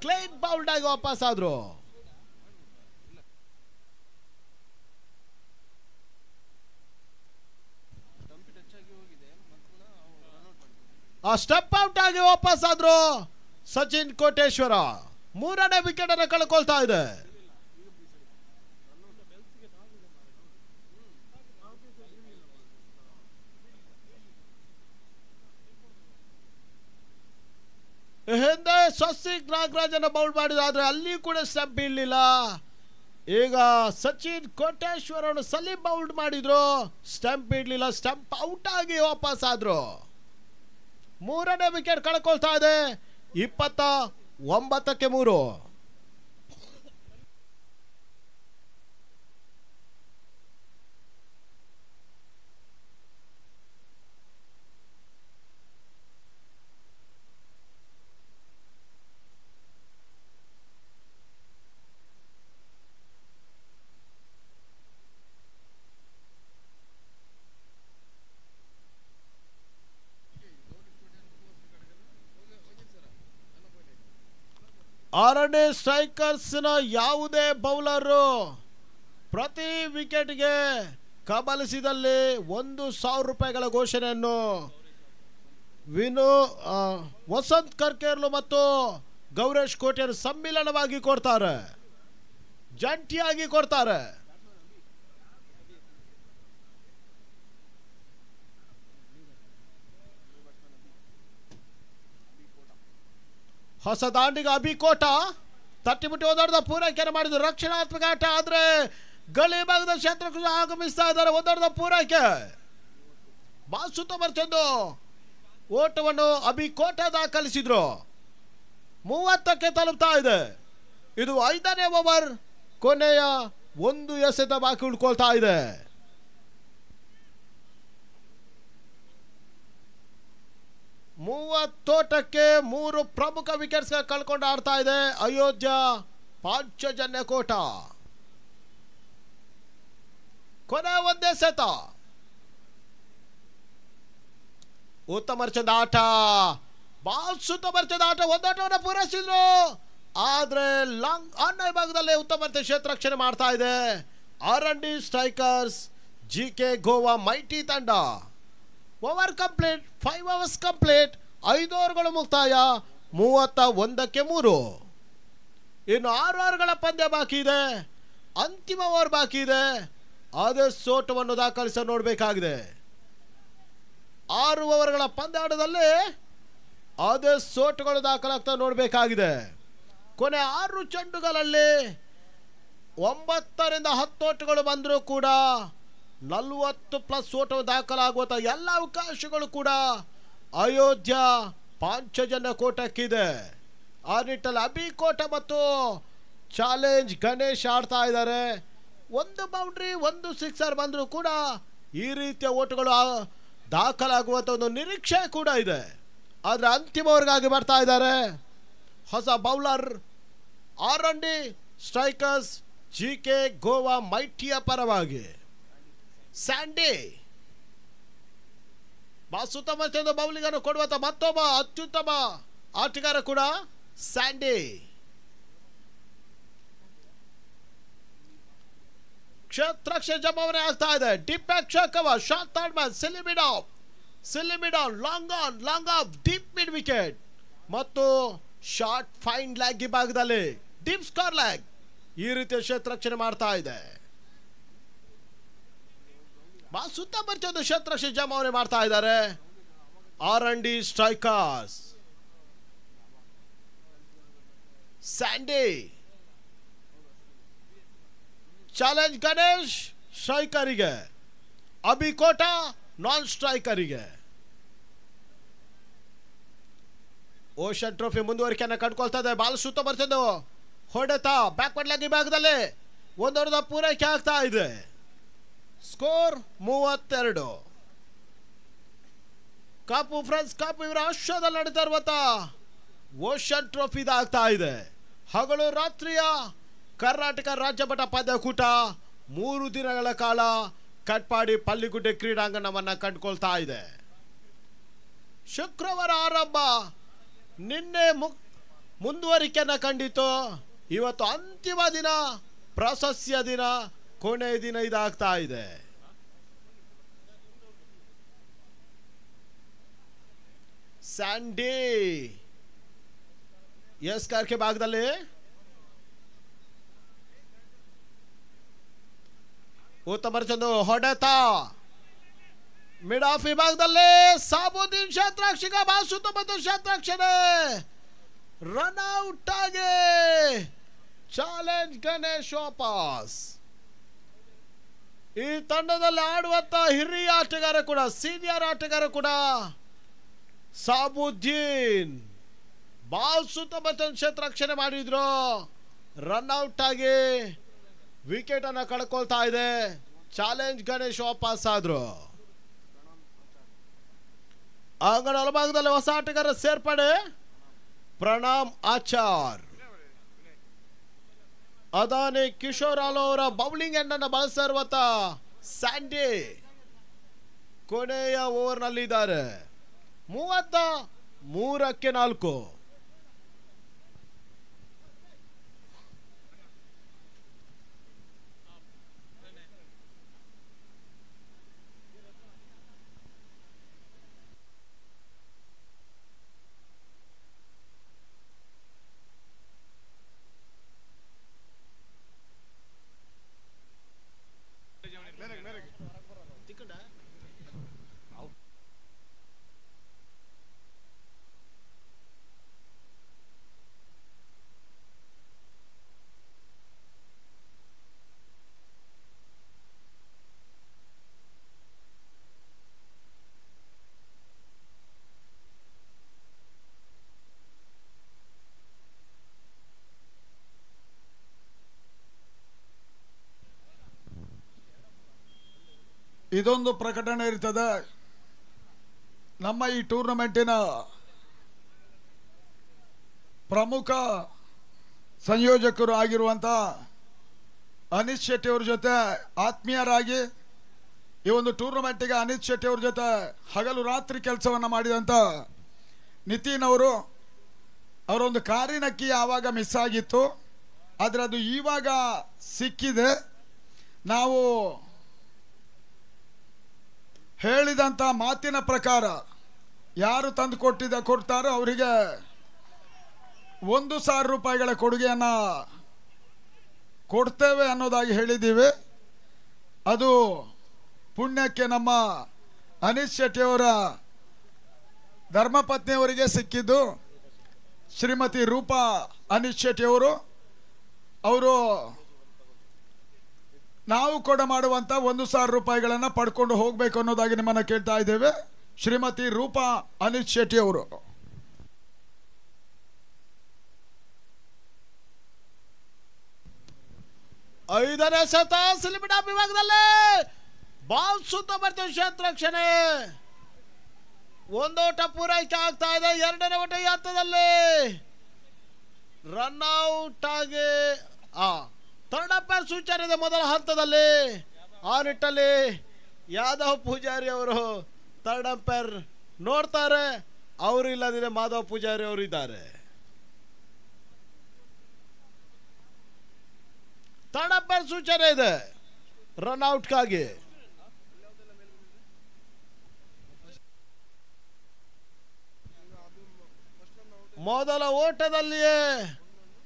clean bowled ಆಗಿ ವಾಪಸ್ ಆದ್ರು. ಆ ಸ್ಟೆಪ್ ಔಟ್ ಆಗಿ ವಾಪಸ್ ಆದ್ರು ಸಚಿನ್ ಕೋಟೇಶ್ವರ. 3ನೇ ವಿಕೆಟ್ ಅನ್ನು ಕಳ್ಕೊಳ್ತಾ ಇದೆ. ಹಿಂದೆ ಸ್ವಸ್ತಿಕ್ ನಾಗರಾಜನ ಬೌಲ್ಡ್ ಮಾಡಿದ್ರೆ ಅಲ್ಲಿ ಕೂಡ ಸ್ಟಂಪ್ ಬೀಳಲಿಲ್ಲ. ಈಗ ಸಚಿನ್ ಕೋಟೇಶ್ವರ ಸಲೀಂ ಬೌಲ್ಡ್ ಮಾಡಿದ್ರು, ಸ್ಟಂಪ್ ಬೀಳಲಿಲ್ಲ. ಸ್ಟಂಪ್ ಔಟ್ ಆಗಿ ವಾಪಸ್ ಆದ್ರು. 3ನೇ ವಿಕೆಟ್ ಕಳ್ಕೊಳ್ತಾ ಇದೆ. 29ಕ್ಕೆ 3. ಆರನೇ ಸ್ಟ್ರೈಕರ್ಸ್ನ ಯಾವುದೇ ಬೌಲರು ಪ್ರತಿ ವಿಕೆಟ್ಗೆ ಕಬಲಿಸಿದಲ್ಲಿ 1,000 ರೂಪಾಯಿಗಳ ಘೋಷಣೆಯನ್ನು ವಸಂತ್ ಕರ್ಕೇರ್ಲು ಮತ್ತು ಗೌರೇಶ್ ಕೋಟ್ಯಾರ್ ಸಮ್ಮಿಲನವಾಗಿ ಕೊಡ್ತಾರೆ, ಜಂಟಿಯಾಗಿ ಕೊಡ್ತಾರೆ. ಹೊಸ ದಾಂಡಿಗ ಅಭಿಕೋಟ ತಟ್ಟಿಬಿಟ್ಟು ಓದಾಡ್ದ ಪೂರೈಕೆಯನ್ನು ಮಾಡಿದ್ರು. ರಕ್ಷಣಾತ್ಮಕ ಆಟ, ಆದ್ರೆ ಗಳಿ ಭಾಗದ ಕ್ಷೇತ್ರಕ್ಕೆ ಆಗಮಿಸ್ತಾ ಇದ್ದಾರೆ. ಓದಾಡ್ದ ಪೂರೈಕೆ ಬಾಸುತ್ತ ಬರ್ಚಂದು ಓಟವನ್ನು ಅಭಿಕೋಟ ದಾಖಲಿಸಿದ್ರು. 30ಕ್ಕೆ ತಲುಪ್ತಾ ಇದೆ. ಇದು 5ನೇ ಓವರ್, ಕೊನೆಯ 1 ಎಸೆತ ಬಾಕಿ ಉಳ್ಕೊಳ್ತಾ ಇದೆ. ಮೂವತ್ತೋಟಕ್ಕೆ 3 ಪ್ರಮುಖ ವಿಕೆಟ್ಸ್ ಕಳ್ಕೊಂಡು ಆಡ್ತಾ ಇದೆ ಅಯೋಧ್ಯ ಪಾಂಚಜನ್ಯ ಕೋಟ. ಕೊನೆ 1 ಎಸೆತ. ಉತ್ತಮ ಚಂದ ಆಟ, ಬಾಸುತ್ತ ಬರ್ಚದ ಆಟ, ಒಂದಾಟವನ್ನು ಪೂರೈಸಿದ್ರು. ಆದ್ರೆ ಲಾಂಗ್ ಆನ್ ಭಾಗದಲ್ಲಿ ಉತ್ತಮ ಕ್ಷೇತ್ರ ರಕ್ಷಣೆ ಮಾಡ್ತಾ ಇದೆ R&D strikers GK Goa mighty ತಂಡ. ಓವರ್ ಕಂಪ್ಲೀಟ್, 5 overs ಕಂಪ್ಲೀಟ್, 5 ಓವರ್ಗಳು ಮುಕ್ತಾಯ, 31ಕ್ಕೆ 3. ಇನ್ನು 6 ಓವರ್ಗಳ ಪಂದ್ಯ ಬಾಕಿ ಇದೆ, ಅಂತಿಮ ಓವರ್ ಬಾಕಿ ಇದೆ. ಅದೇ ಸೋಟವನ್ನು ದಾಖಲಿಸ ನೋಡಬೇಕಾಗಿದೆ. 6 ಓವರ್ಗಳ ಪಂದ್ಯಾಟದಲ್ಲಿ ಅದೇ ಸೋಟುಗಳು ದಾಖಲಾಗ್ತಾ ನೋಡಬೇಕಾಗಿದೆ. ಕೊನೆ 6 ಚೆಂಡುಗಳಲ್ಲಿ 9 ರಿಂದ 10 ಓಟಗಳು ಬಂದರೂ ಕೂಡ 40+ ಓಟ ದಾಖಲಾಗುವಂತ ಎಲ್ಲ ಅವಕಾಶಗಳು ಕೂಡ ಅಯೋಧ್ಯ ಪಾಂಚಜನ್ಯ ಕೋಟಕ್ಕಿದೆ. ಆ ನಿಟ್ಟಲ್ಲಿ ಅಭಿಕೋಟ ಮತ್ತು ಚಾಲೆಂಜ್ ಗಣೇಶ್ ಆಡ್ತಾ ಇದ್ದಾರೆ. 1 ಬೌಂಡ್ರಿ 1 ಸಿಕ್ಸರ್ ಬಂದರೂ ಕೂಡ ಈ ರೀತಿಯ ಓಟಗಳು ದಾಖಲಾಗುವಂತ ಒಂದು ನಿರೀಕ್ಷೆ ಕೂಡ ಇದೆ. ಆದ್ರೆ ಅಂತಿಮವರೆಗಾಗಿ ಬರ್ತಾ ಇದ್ದಾರೆ ಹೊಸ bowler R&D strikers GK Goa ಮೈಟಿಯ ಪರವಾಗಿ ಸ್ಯಾಂಡಿ. ಬಾಸುತ್ತಮ ಚಂದ ಬೌಲಿಂಗ್ ಅನ್ನು ಕೊಡುವಂತ ಮತ್ತೊಬ್ಬ ಅತ್ಯುತ್ತಮ ಆಟಗಾರ ಕೂಡ ಸ್ಯಾಂಡಿ. ಕ್ಷೇತ್ರಕ್ಷೆ ಜಮಾವಣೆ ಆಗ್ತಾ ಇದೆ. ಡಿಪ್ ಬ್ಯಾಕ್ ಶಾಕವ short third man silly mid on long off deep mid wicket ಮತ್ತು ಶಾರ್ಟ್ ಫೈನ್ ಲ್ಯಾಗ್ ಭಾಗದಲ್ಲಿ ಡೀಪ್ ಸ್ಕೋರ್ ಲ್ಯಾಗ್. ಈ ರೀತಿಯ ಕ್ಷೇತ್ರರಕ್ಷಣೆ ಮಾಡ್ತಾ ಇದೆ. ಸುತ್ತ ಬರ್ಚೊಂದು ಕ್ಷೇತ್ರಕ್ಷೆ ಜಮಾವಣೆ ಮಾಡ್ತಾ ಇದ್ದಾರೆ R&D strikers. Sandy challenge Ganesh ಸ್ಟ್ರೈಕರಿಗೆ, ಅಭಿಕೋಟ ನಾನ್ ಸ್ಟ್ರೈಕರಿಗೆ. ಓಷನ್ ಟ್ರೋಫಿ ಮುಂದುವರಿಕೆಯನ್ನು ಕಂಡುಕೊಳ್ತಾ ಇದೆ. ಬಾಲ್ ಸುತ್ತ ಬರ್ತಿದ್ದು ಹೊಡೆತ ಬ್ಯಾಕ್ವರ್ಡ್ ಲೆಗ್ ಭಾಗದಲ್ಲಿ 1 ಓವರ್ದ ಪೂರೈಕೆ ಆಗ್ತಾ ಇದೆ. ಸ್ಕೋರ್ 32. ಕಾಪು ಫ್ರೆಂಡ್ಸ್ ಕಾಪು ಇವರ ಆಶ್ರಯದಲ್ಲಿ ನಡೀತಾ ಇರುವಂತ ಓಷನ್ ಟ್ರೋಫಿ ಆಗ್ತಾ ಇದೆ. ಹಗಲು ರಾತ್ರಿಯ ಕರ್ನಾಟಕ ರಾಜ್ಯ ಮಟ್ಟ ಪಂದ್ಯಕೂಟ 3 ದಿನಗಳ ಕಾಲ ಕಟ್ಪಾಡಿ ಪಲ್ಲಿಗುಡ್ಡೆ ಕ್ರೀಡಾಂಗಣವನ್ನ ಕಂಡುಕೊಳ್ತಾ ಇದೆ. ಶುಕ್ರವಾರ ಆರಂಭ, ನಿನ್ನೆ ಮುಂದುವರಿಕೆಯನ್ನ ಕಂಡಿತು. ಇವತ್ತು ಅಂತಿಮ ದಿನ, ಪ್ರಾಶಸ್ತ್ಯ ದಿನ, ಕೊನೆಯ ದಿನ ಇದಾಗ್ತಾ ಇದೆ. ಸ್ಯಾಂಡಿ ಎಸ್ ಕಾರ್ಕೆ ಭಾಗದಲ್ಲಿ ಉತ್ತಮ ಚಂದು ಹೊಡೆತ ಮಿಡ್ ಆಫ್ ವಿಭಾಗದಲ್ಲಿ ಸಾಬುದ್ದೀನ್ ಕ್ಷೇತ್ರಾಕ್ಷಿಗ ಬಾಸುತ್ತ ಮತ್ತು ಕ್ಷೇತ್ರಾಕ್ಷಣೆ ರನ್ ಔಟ್ ಆಗಿ ಚಾಲೆಂಜ್ ಗಣೇಶ್ ವಾಪಸ್. ಈ ತಂಡದಲ್ಲಿ ಆಡುವಂತ ಹಿರಿಯ ಆಟಗಾರ ಕೂಡ, ಸೀನಿಯರ್ ಆಟಗಾರ ಕೂಡ ಸಾಬುದ್ದೀನ್. ಬಾಲ್ ಸುತ್ತ ಮತ್ತು ಕ್ಷೇತ್ರರಕ್ಷಣೆ ಮಾಡಿದ್ರು, ರನ್ ಔಟ್ ಆಗಿ ವಿಕೆಟ್ ಅನ್ನ ಕಳ್ಕೊಳ್ತಾ ಇದೆ. ಚಾಲೆಂಜ್ ಗಣೇಶ್ ವಾಪಸ್ ಆದ್ರು. ಅಂಗಣ ಒಳಭಾಗದಲ್ಲಿ ಹೊಸ ಆಟಗಾರ ಸೇರ್ಪಡೆ ಪ್ರಣಾಮ್ ಆಚಾರ್. ಅದಾನಿ ಕಿಶೋರ್ ಆಲೋ ಅವರ ಬೌಲಿಂಗ್ ಎಂಡ್ ಅನ್ನು ಬಳಸ್ತಾ ಇರುವಂತ ಸ್ಯಾಂಡಿ ಕೊನೆಯ ಓವರ್ ನಲ್ಲಿ ಇದ್ದಾರೆ. 33ಕ್ಕೆ 4. ಇದೊಂದು ಪ್ರಕಟಣೆ ಇರ್ತದೆ. ನಮ್ಮ ಈ ಟೂರ್ನಮೆಂಟಿನ ಪ್ರಮುಖ ಸಂಯೋಜಕರು ಆಗಿರುವಂಥ ಅನಿತ್ ಶೆಟ್ಟಿ ಅವ್ರ ಜೊತೆ ಆತ್ಮೀಯರಾಗಿ ಈ ಒಂದು ಟೂರ್ನಮೆಂಟಿಗೆ ಅನಿತ್ ಶೆಟ್ಟಿ ಅವ್ರ ಜೊತೆ ಹಗಲು ರಾತ್ರಿ ಕೆಲಸವನ್ನು ಮಾಡಿದಂಥ ನಿತಿನ್ ಅವರು, ಅವರೊಂದು ಕಾರಿನ ಕೀ ಆವಾಗ ಮಿಸ್ ಆಗಿತ್ತು, ಆದರೆ ಅದು ಇವಾಗ ಸಿಕ್ಕಿದೆ. ನಾವು ಹೇಳಿದಂಥ ಮಾತಿನ ಪ್ರಕಾರ ಯಾರು ತಂದು ಕೊಡ್ತಾರೋ ಅವರಿಗೆ 1,000 ರೂಪಾಯಿಗಳ ಕೊಡುಗೆಯನ್ನು ಕೊಡ್ತೇವೆ ಅನ್ನೋದಾಗಿ ಹೇಳಿದ್ದೀವಿ. ಅದು ಪುಣ್ಯಕ್ಕೆ ನಮ್ಮ ಅನಿತ್ ಶೆಟ್ಟಿಯವರ ಧರ್ಮಪತ್ನಿಯವರಿಗೆ ಸಿಕ್ಕಿದ್ದು. ಶ್ರೀಮತಿ ರೂಪಾ ಅನಿತ್ ಶೆಟ್ಟಿಯವರು ನಾವು ಕೂಡ ಮಾಡುವಂಥ 1,000 ರೂಪಾಯಿಗಳನ್ನು ಪಡ್ಕೊಂಡು ಹೋಗಬೇಕು ಅನ್ನೋದಾಗಿ ನಿಮ್ಮನ್ನು ಕೇಳ್ತಾ ಇದ್ದೇವೆ. ಶ್ರೀಮತಿ ರೂಪಾ ಅನಿತ್ ಶೆಟ್ಟಿ ಅವರು. ಐದನೇ ಸತ ಸಿಲಿಮಿಡ ವಿಭಾಗದಲ್ಲಿ ಬಾಲ್ ಸುತ್ತ ಬರ್ತೀವಿ ಕ್ಷೇತ್ರ ರಕ್ಷಣೆ. ಒಂದೋಟ ಪೂರೈಕೆ ಆಗ್ತಾ ಇದೆ. ಎರಡನೇ ಓಟ ಈ ಹಂತದಲ್ಲಿ ರನ್ಔಟ್ ಆಗಿ ಥರ್ಡ್ ಅಂಪೈರ್ ಸೂಚನೆ ಇದೆ ಮೊದಲ ಹಂತದಲ್ಲಿ. ಆ ನಿಟ್ಟಲ್ಲಿ ಯಾದವ್ ಪೂಜಾರಿ ಅವರು ಥರ್ಡ್ ಅಂಪೈರ್ ನೋಡ್ತಾರೆ. ಅವರು ಇಲ್ಲದಿದ್ರೆ ಮಾಧವ್ ಪೂಜಾರಿ ಅವರು ಇದ್ದಾರೆ. ಥರ್ಡ್ ಅಂಪೈರ್ ಸೂಚನೆ ಇದೆ ರನ್ಔಟ್ಗಾಗಿ. ಮೊದಲ ಓಟದಲ್ಲಿಯೇ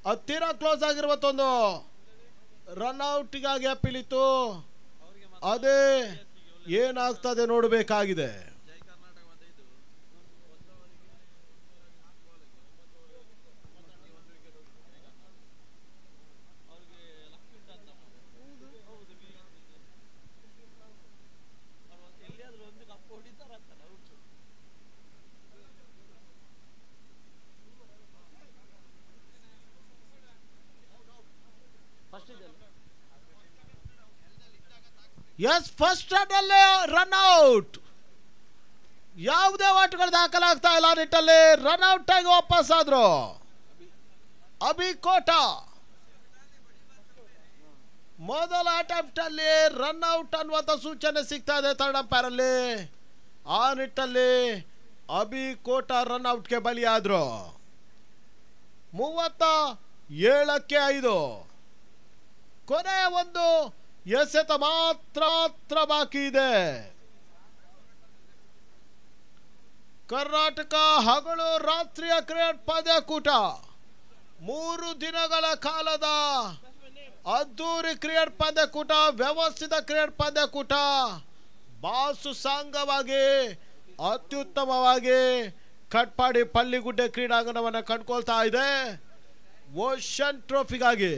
ಹತ್ತಿರ ಕ್ಲೋಸ್ ಆಗಿರುವತ್ತೊಂದು ರನ್ಔಟ್ಗಾಗಿ ಅಪೀಲ್ ಇತ್ತು. ಅದೇ ಏನಾಗ್ತದೆ ನೋಡಬೇಕಾಗಿದೆ. ಎಸ್, ಫಸ್ಟ್ ರನ್ನಲ್ಲಿ ರನ್ಔಟ್. ಯಾವುದೇ ಓಟುಗಳು ದಾಖಲಾಗ್ತಾ ಇಲ್ಲ. ನಿಟ್ಟಲ್ಲಿ ರನ್ಔಟ್ ಆಗಿ ವಾಪಸ್ ಆದ್ರು ಅಭಿ ಕೋಟಾ. ಮೊದಲ ಅಟೆಂಪ್ಟ್ ಅಲ್ಲಿ ರನ್ಔಟ್ ಅನ್ನುವಂಥ ಸೂಚನೆ ಸಿಗ್ತಾ ಇದೆ ಥರ್ಡ್ ಅಂಪೈರ್ ಅಲ್ಲಿ. ಆ ನಿಟ್ಟಲ್ಲಿ ಅಭಿ ಕೋಟಾ ರನ್ಔಟ್ಗೆ ಬಲಿಯಾದ್ರು. 37ಕ್ಕೆ 5. ಕೊನೆಯ ಒಂದು ಎಸೆತ ಮಾತ್ರ ಬಾಕಿ ಇದೆ. ಕರ್ನಾಟಕ ಹಗಲು ರಾತ್ರಿಯ ಕ್ರಿಕೆಟ್ ಪಂದ್ಯಕೂಟ, 3 ದಿನಗಳ ಕಾಲದ ಅದ್ದೂರಿ ಕ್ರಿಕೆಟ್ ಪಂದ್ಯಕೂಟ, ವ್ಯವಸ್ಥಿತ ಕ್ರಿಕೆಟ್ ಪಂದ್ಯಕೂಟ ಬಾಸು ಸಾಂಗವಾಗಿ ಅತ್ಯುತ್ತಮವಾಗಿ ಕಟ್ಪಾಡಿ ಪಳ್ಳಿಗುಡ್ಡೆ ಕ್ರೀಡಾಂಗಣವನ್ನು ಕಂಡುಕೊಳ್ತಾ ಇದೆ ಓಷನ್ ಟ್ರೋಫಿಗಾಗಿ.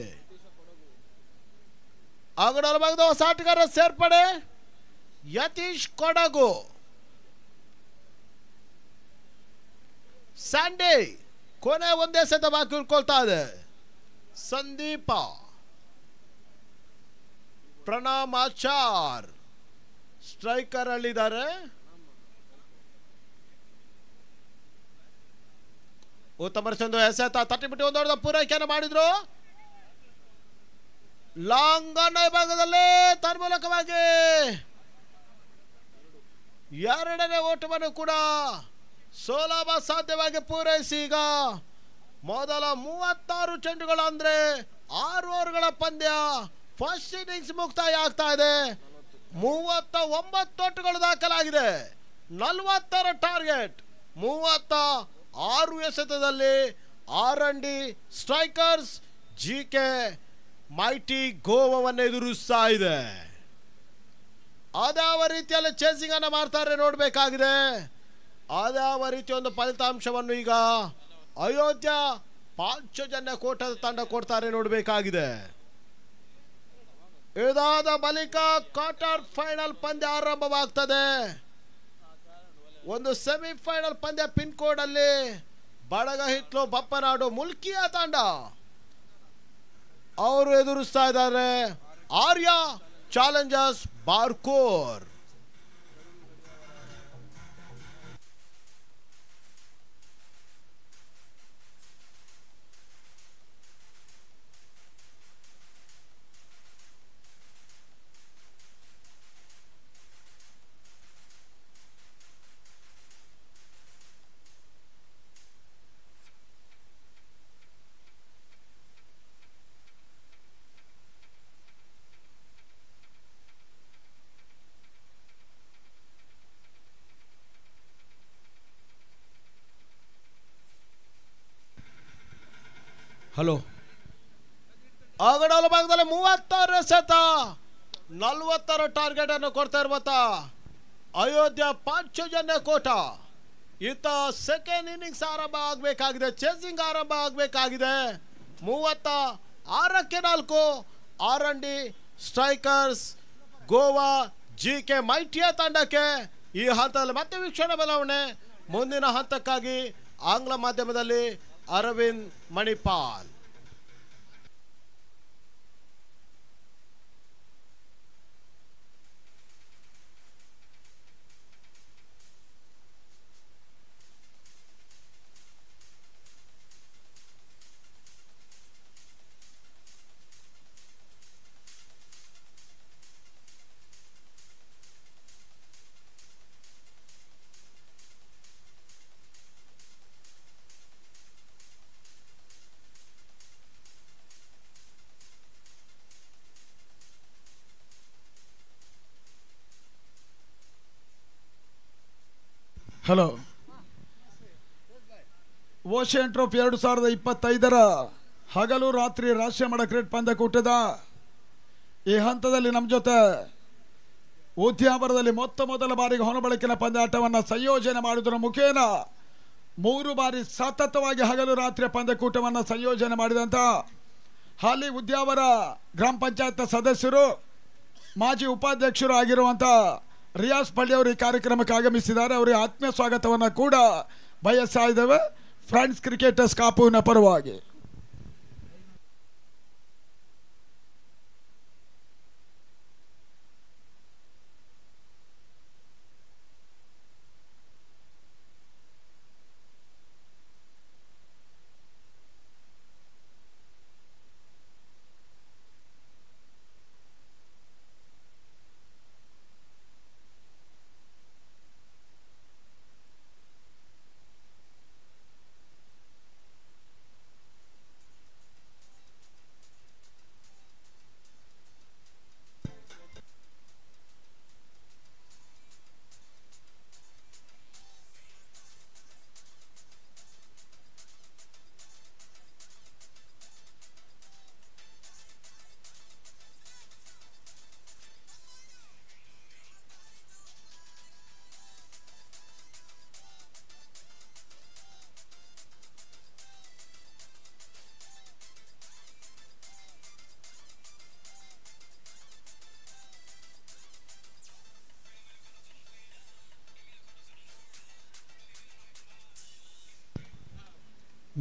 ಅಂಗಡರ ಭಾಗದ ಹೊಸ ಆಟಗಾರ ಸೇರ್ಪಡೆ ಯತೀಶ್ ಕೊಡಗು, ಸ್ಯಾಂಡಿ ಕೊನೆ ಒಂದೇ ಸತ ಬಾಕಿ ಉಳ್ಕೊಳ್ತಾ ಇದೆ. ಸಂದೀಪ, ಪ್ರಣಾಮ್ ಆಚಾರ್ ಸ್ಟ್ರೈಕರ್ ಅಲ್ಲಿದ್ದಾರೆ. ಉತ್ತಮ ಚಂದು ಎಸೆತ ತಟ್ಟಿಬಿಟ್ಟು ಒಂದು ಹೊಡೆದ ಪೂರೈಕೆಯನ್ನು ಮಾಡಿದ್ರು. ಲಾಂಗ್ ಆನ್ ಭಾಗದಲ್ಲಿ ತನ್ಮೂಲಕವಾಗಿ ಎರಡನೇ ಓಟವನ್ನು ಕೂಡ ಸುಲಭ ಸಾಧ್ಯವಾಗಿ ಪೂರೈಸಿ ಈಗ ಮೊದಲ 36 ಚೆಂಡುಗಳು ಅಂದ್ರೆ 6 ಓವರ್ಗಳ ಪಂದ್ಯ ಫಸ್ಟ್ ಇನ್ನಿಂಗ್ಸ್ ಮುಕ್ತಾಯ ಆಗ್ತಾ ಇದೆ. 39 ಓಟಗಳು ದಾಖಲಾಗಿದೆ. 40ರ ಟಾರ್ಗೆಟ್. 36 ಎಸೆತದಲ್ಲಿ R&D ಸ್ಟ್ರೈಕರ್ಸ್ GK ಮೈಟಿ ಗೋವಾವನ್ನು ಎದುರಿಸ್ತಾ ಇದೆ. ಅದಾವ ರೀತಿಯಲ್ಲಿ ಚೇಸಿಂಗ್ ಅನ್ನು ಮಾಡ್ತಾರೆ ನೋಡಬೇಕಾಗಿದೆ. ಅದಾವ ರೀತಿಯ ಒಂದು ಫಲಿತಾಂಶವನ್ನು ಈಗ ಅಯೋಧ್ಯ ಪಾಂಚಜನ್ಯ ಕೋಟದ ತಂಡ ಕೊಡ್ತಾರೆ ನೋಡಬೇಕಾಗಿದೆ. ಇದಾದ ಬಳಿಕ ಕ್ವಾರ್ಟರ್ ಫೈನಲ್ ಪಂದ್ಯ ಆರಂಭವಾಗ್ತದೆ. ಒಂದು ಸೆಮಿಫೈನಲ್ ಪಂದ್ಯ ಪಿನ್ ಕೋಡ್ ಅಲ್ಲಿ ಬಡಗ ಹಿತ್ಲು ಬಪ್ಪನಾಡು ಮುಲ್ಕಿಯಾ ತಂಡ ಅವರು ಎದುರಿಸ್ತಾ ಇದ್ದಾರೆ ಆರ್ಯ ಚಾಲೆಂಜರ್ಸ್ ಬಾರ್ಕೋರ್. ಹಲೋ ಆಗಡಲ ಭಾಗದಲ್ಲಿ 36 ಎಸೆತ 40 ಟಾರ್ಗೆಟ್ ಅನ್ನು ಕೊಡ್ತಾ ಇರುವಂತ ಅಯೋಧ್ಯ ಪಾಂಚಜನ್ಯ ಕೋಟ. ಈತ ಸೆಕೆಂಡ್ ಇನ್ನಿಂಗ್ಸ್ ಆರಂಭ ಆಗಬೇಕಾಗಿದೆ, ಚೇಸಿಂಗ್ ಆರಂಭ ಆಗಬೇಕಾಗಿದೆ. 36-4 R&D ಸ್ಟ್ರೈಕರ್ಸ್ ಗೋವಾ GK ಮೈಟಿಯ ತಂಡಕ್ಕೆ ಈ ಹಂತದಲ್ಲಿ ಮತ್ತೆ ವೀಕ್ಷಣೆ ಬದಲಾವಣೆ. ಮುಂದಿನ ಹಂತಕ್ಕಾಗಿ ಆಂಗ್ಲ ಮಾಧ್ಯಮದಲ್ಲಿ Aravind Manipal. Hello, ocean trophy 2025 ಹಗಲು ರಾತ್ರಿ ರಾಷ್ಟ್ರೀಯ ಮಟ್ಟ ಕ್ರಿಕೆಟ್ ಪಂದ್ಯಕೂಟದ ಈ ಹಂತದಲ್ಲಿ ನಮ್ಮ ಜೊತೆ ಉದ್ಯಾವರದಲ್ಲಿ ಮೊದಲ ಬಾರಿಗೆ ಹೊನಬಳಕಿನ ಪಂದ್ಯಾಟವನ್ನು ಸಂಯೋಜನೆ ಮಾಡುವುದರ ಮುಖೇನ 3 ಬಾರಿ ಸತತವಾಗಿ ಹಗಲು ರಾತ್ರಿಯ ಪಂದ್ಯಕೂಟವನ್ನು ಸಂಯೋಜನೆ ಮಾಡಿದಂಥ ಹಾಲಿ ಉದ್ಯಾವರ ಗ್ರಾಮ ಪಂಚಾಯತ್ ಸದಸ್ಯರು ಮಾಜಿ ಉಪಾಧ್ಯಕ್ಷರು ಆಗಿರುವಂಥ ರಿಯಾಜ್ ಪಳ್ಳಿ ಅವರು ಈ ಕಾರ್ಯಕ್ರಮಕ್ಕೆ ಆಗಮಿಸಿದ್ದಾರೆ. ಅವರಿಗೆ ಆತ್ಮೀಯ ಸ್ವಾಗತವನ್ನು ಕೂಡ ಬಯಸ್ತಾ ಇದ್ದೇವೆ ಫ್ರೆಂಡ್ಸ್ ಕ್ರಿಕೆಟರ್ಸ್ ಕಾಪುವಿನ ಪರವಾಗಿ.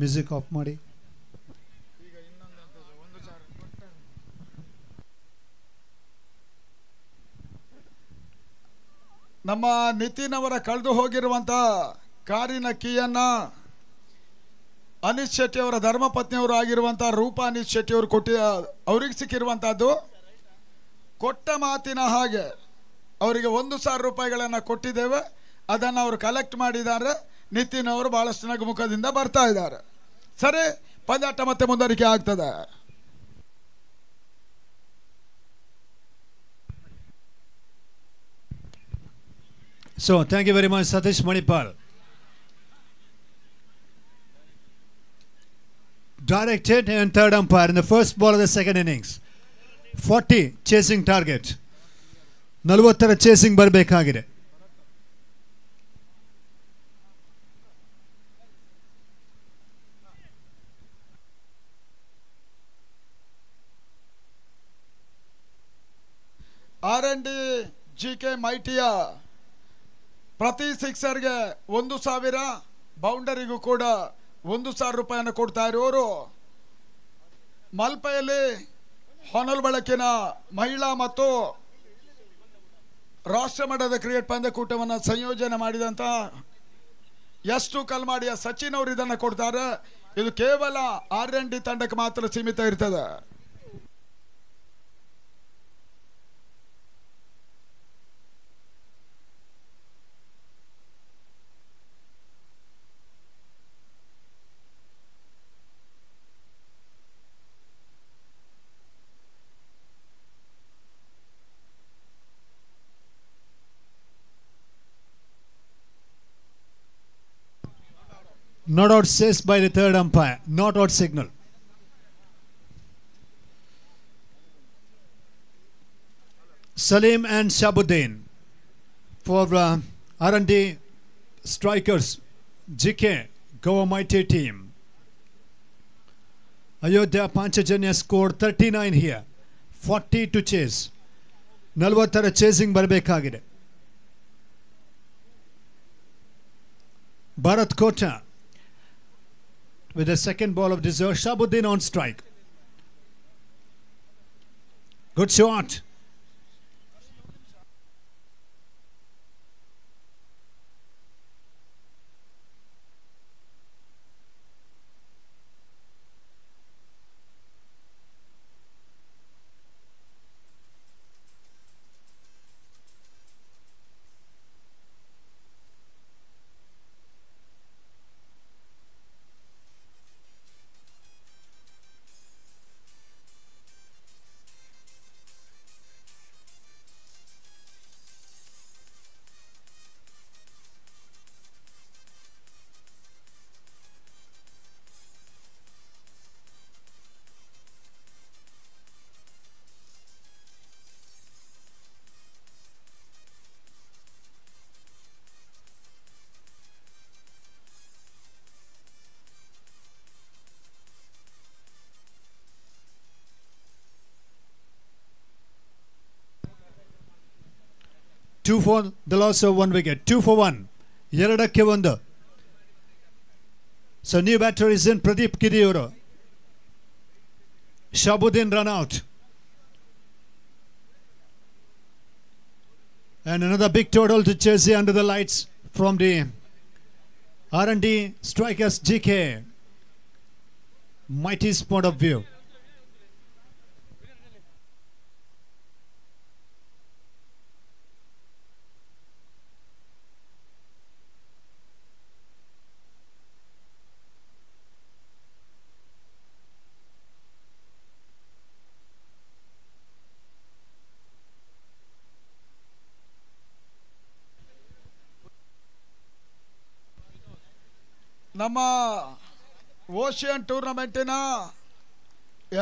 ಮ್ಯೂಸಿಕ್ ಆಫ್ ಮಾಡಿ. ನಮ್ಮ ನಿತಿನ್ ಅವರ ಕಳೆದು ಹೋಗಿರುವಂಥ ಕಾರಿನ ಕೀಯನ್ನ ಅನಿಶ್ ಶೆಟ್ಟಿ ಅವರ ಧರ್ಮಪತ್ನಿಯವರು ಆಗಿರುವಂಥ ರೂಪಾ ಅನಿಶ್ ಶೆಟ್ಟಿ ಅವರು ಅವ್ರಿಗೆ ಸಿಕ್ಕಿರುವಂಥದ್ದು. ಕೊಟ್ಟ ಮಾತಿನ ಹಾಗೆ ಅವರಿಗೆ 1,000 ರೂಪಾಯಿಗಳನ್ನು ಕೊಟ್ಟಿದ್ದೇವೆ. ಅದನ್ನು ಅವರು ಕಲೆಕ್ಟ್ ಮಾಡಿದ್ದಾರೆ. ನಿತಿನ್ ಅವರು ಬಹಳಷ್ಟು ನಗುಮುಖದಿಂದ ಬರ್ತಾ ಇದ್ದಾರೆ. ಸರಿ, ಪಂದ್ಯಾಟ ಮತ್ತೆ ಮುಂದುವರಿಕೆ ಆಗ್ತದೆ. So, thank you very much, Satish Manipal. Directed and third umpire in the first ball of the second innings. 40 chasing target. 40 chasing ಬರಬೇಕಾಗಿದೆ. R&D GK ಮೈಟಿಯ ಪ್ರತಿ ಸಿಕ್ಸರ್ಗೆ 1,000, ಬೌಂಡರಿಗೂ ಕೂಡ 1,000 ರೂಪಾಯಿಯನ್ನು ಕೊಡ್ತಾ ಇರೋರು ಮಲ್ಪೆಯಲ್ಲಿ ಹೊನಲ್ ಬೆಳಕಿನ ಮಹಿಳಾ ಮತ್ತು ರಾಷ್ಟ್ರ ಮಟ್ಟದ ಕ್ರಿಕೆಟ್ ಪಂದ್ಯಕೂಟವನ್ನು ಸಂಯೋಜನೆ ಮಾಡಿದಂಥ ಎಷ್ಟು ಕಲ್ಮಾಡಿಯ ಸಚಿನ್ ಅವರು ಇದನ್ನು ಕೊಡ್ತಾರೆ. ಇದು ಕೇವಲ R&D ತಂಡಕ್ಕೆ ಮಾತ್ರ ಸೀಮಿತ ಇರ್ತದೆ. Not out says by the third umpire. Not out signal. Salim and Shabuddin. For R&D strikers, GK, Goa Mighty team. Ayodhya Panchajanya scored 39 here. 40 to chase. 40 chasing ಬರಬೇಕಾಗಿದೆ. Bharat Kota with the second ball of deserve. Shabuddin on strike. Good shot. Two for the loss of 1 wicket. 2 for 1. ಎರಡಕ್ಕೆ ಒಂದು. So new batter is in Pradeep Kidiyuru. Shabuddin run out. And another big total to Chelsea under the lights from the R&D strikers GK. Mighty's point of view. ನಮ್ಮ ocean ಟೂರ್ನಮೆಂಟಿನ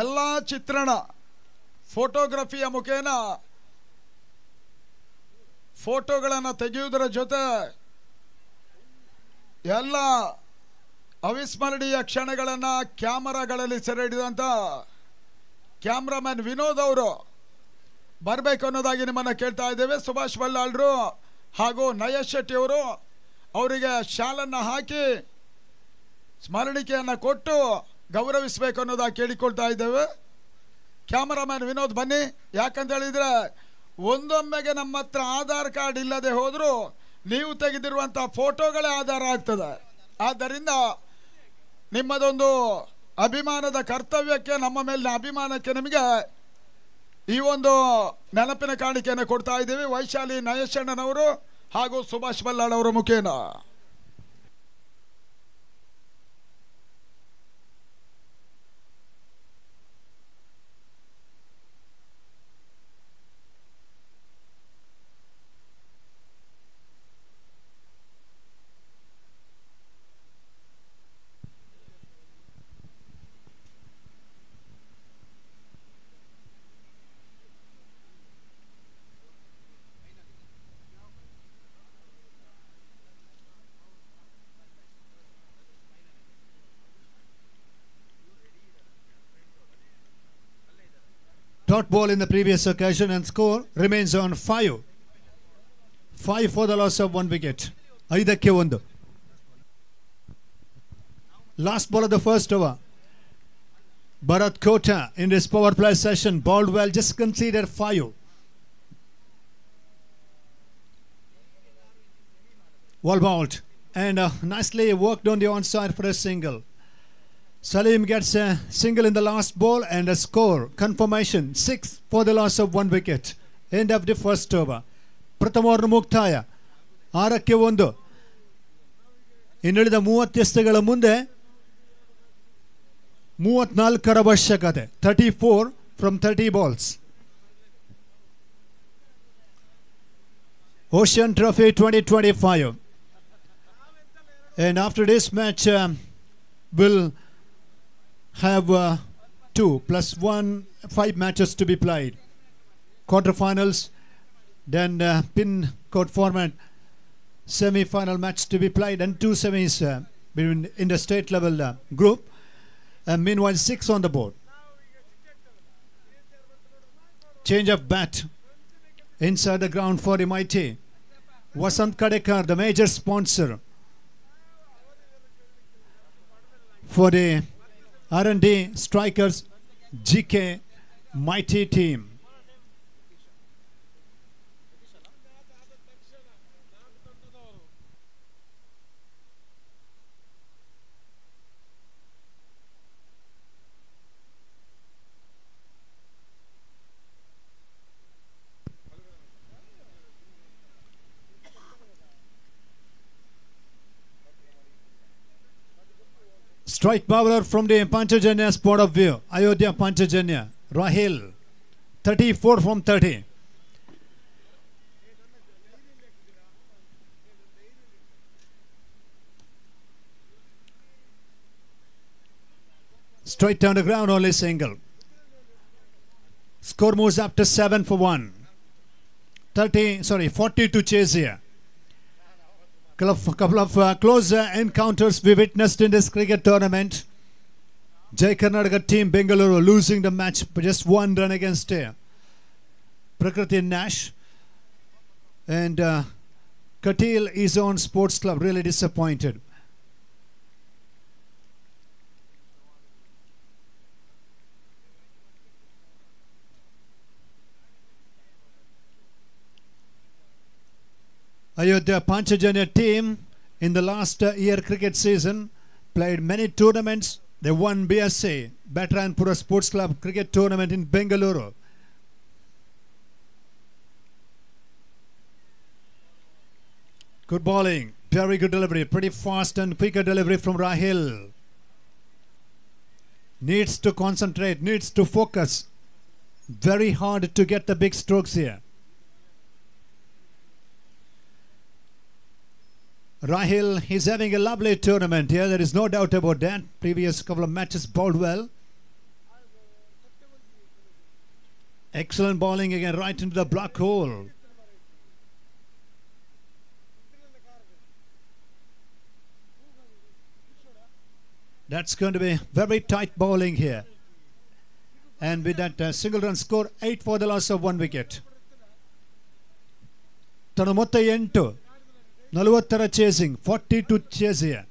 ಎಲ್ಲ ಚಿತ್ರಣ ಫೋಟೋಗ್ರಫಿಯ ಮುಖೇನ ಫೋಟೋಗಳನ್ನು ತೆಗೆಯುವುದರ ಜೊತೆ ಎಲ್ಲ ಅವಿಸ್ಮರಣೀಯ ಕ್ಷಣಗಳನ್ನು ಕ್ಯಾಮರಾಗಳಲ್ಲಿ ಸೆರೆ ಹಿಡಿದಂಥ ಕ್ಯಾಮ್ರಾಮನ್ ವಿನೋದ್ ಅವರು ಬರಬೇಕು ಅನ್ನೋದಾಗಿ ನಿಮ್ಮನ್ನು ಕೇಳ್ತಾ ಇದ್ದೇವೆ. ಸುಭಾಷ್ ಬಲ್ಲಾಳ್ರು ಹಾಗೂ ನಯೇಶ್ ಶೆಟ್ಟಿ ಅವರು ಅವರಿಗೆ ಶಾಲನ್ನು ಹಾಕಿ ಸ್ಮರಣಿಕೆಯನ್ನು ಕೊಟ್ಟು ಗೌರವಿಸಬೇಕು ಅನ್ನೋದಾಗಿ ಕೇಳಿಕೊಳ್ತಾ ಇದ್ದೇವೆ. ಕ್ಯಾಮರಾಮನ್ ವಿನೋದ್ ಬನ್ನಿ. ಯಾಕಂತ ಹೇಳಿದರೆ ಒಂದೊಮ್ಮೆಗೆ ನಮ್ಮ ಹತ್ರ ಆಧಾರ್ ಕಾರ್ಡ್ ಇಲ್ಲದೆ ಹೋದರೂ ನೀವು ತೆಗೆದಿರುವಂಥ ಫೋಟೋಗಳೇ ಆಧಾರ ಆಗ್ತದೆ. ಆದ್ದರಿಂದ ನಿಮ್ಮದೊಂದು ಅಭಿಮಾನದ ಕರ್ತವ್ಯಕ್ಕೆ, ನಮ್ಮ ಮೇಲಿನ ಅಭಿಮಾನಕ್ಕೆ ನಿಮಗೆ ಈ ಒಂದು ನೆನಪಿನ ಕಾಣಿಕೆಯನ್ನು ಕೊಡ್ತಾ ಇದ್ದೀವಿ. ವೈಶಾಲಿ ನಯೇಶಣ್ಣನವರು ಹಾಗೂ ಸುಭಾಷ್ ಬಲ್ಲಾಳ್ ಅವರ ಮುಖೇನ. Dot ball in the previous occasion and score remains on 5. 5 for the loss of 1 wicket. ಐದಕ್ಕೆ ಒಂದು. Last ball of the first over. Bharat Kota in this power play session bowled well, just conceded 5. Well bowled and nicely worked on the onside for a single. Salim gets a single in the last ball and a score confirmation 6 for the loss of 1 wicket. End of the first over. ಪ್ರಥಮ over ಮುಕ್ತಾಯ 6ಕ್ಕೆ 1. ಇನ್ನುಳಿದ 30 ಎಸೆತಗಳ ಮುಂದೆ 34 ಅವಶ್ಯಕತೆ. 34 from 30 balls. Ocean Trophy 2025. And after this match will have 2 plus 1, 5 matches to be played. Quarterfinals Then pin code format semi-final match to be played, and 2 semis between in the state level group. Meanwhile, 6 on the board. Change of bat inside the ground for the mighty. Vasant Kadekar, the major sponsor for the R&D Strikers GK mighty team. Strike bowler from the Panchajanya spot of view. Ayodhya Panchajanya. Rahil. 34 from 30. Straight down the ground, only single. Score moves up to 7 for 1. 40 to chase here. Couple of close encounters we witnessed in this cricket tournament. Jai Karnataka team Bengaluru losing the match by just 1 run against Prakriti Nash. And Katil Izon Sports Club really disappointed. Ayodhya Panchajanya team in the last year cricket season played many tournaments. They won BSC, Batranpura Sports Club cricket tournament in Bengaluru. Good bowling, very good delivery, pretty fast and quicker delivery from Rahil. Needs to concentrate, needs to focus. Very hard to get the big strokes here. Rahil, he's having a lovely tournament here. There is no doubt about that. Previous couple of matches bowled well. Excellent bowling again, right into the black hole. That's going to be very tight bowling here. And with that single run score, 8 for the loss of 1 wicket. Tanamotta 8. 40 chasing, 40 to chase here.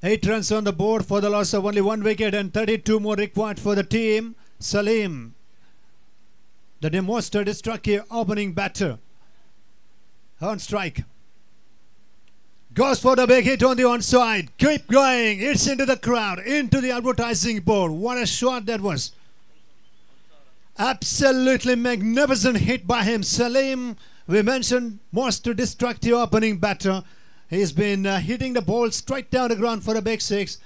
Eight runs on the board for the loss of only 1 wicket, and 32 more required for the team. Salim, the most destructive opening batter, on strike. Goes for the big hit on the onside. Keep going. It's into the crowd, into the advertising board. What a shot that was. Absolutely magnificent hit by him. Salim, we mentioned, most destructive opening batter. He's been hitting the ball straight down the ground for a big 6.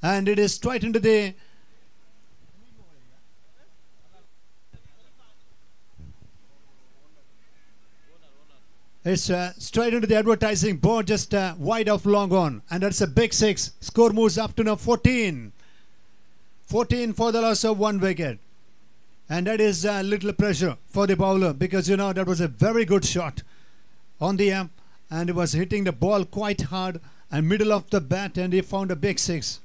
And it is straight into the... It's straight into the advertising board, just wide of long on. And that's a big 6. Score moves up to now 14. 14 for the loss of 1 wicket. And that is a little pressure for the bowler, because, you know, that was a very good shot on the and he was hitting the ball quite hard and middle of the bat, and he found a big 6.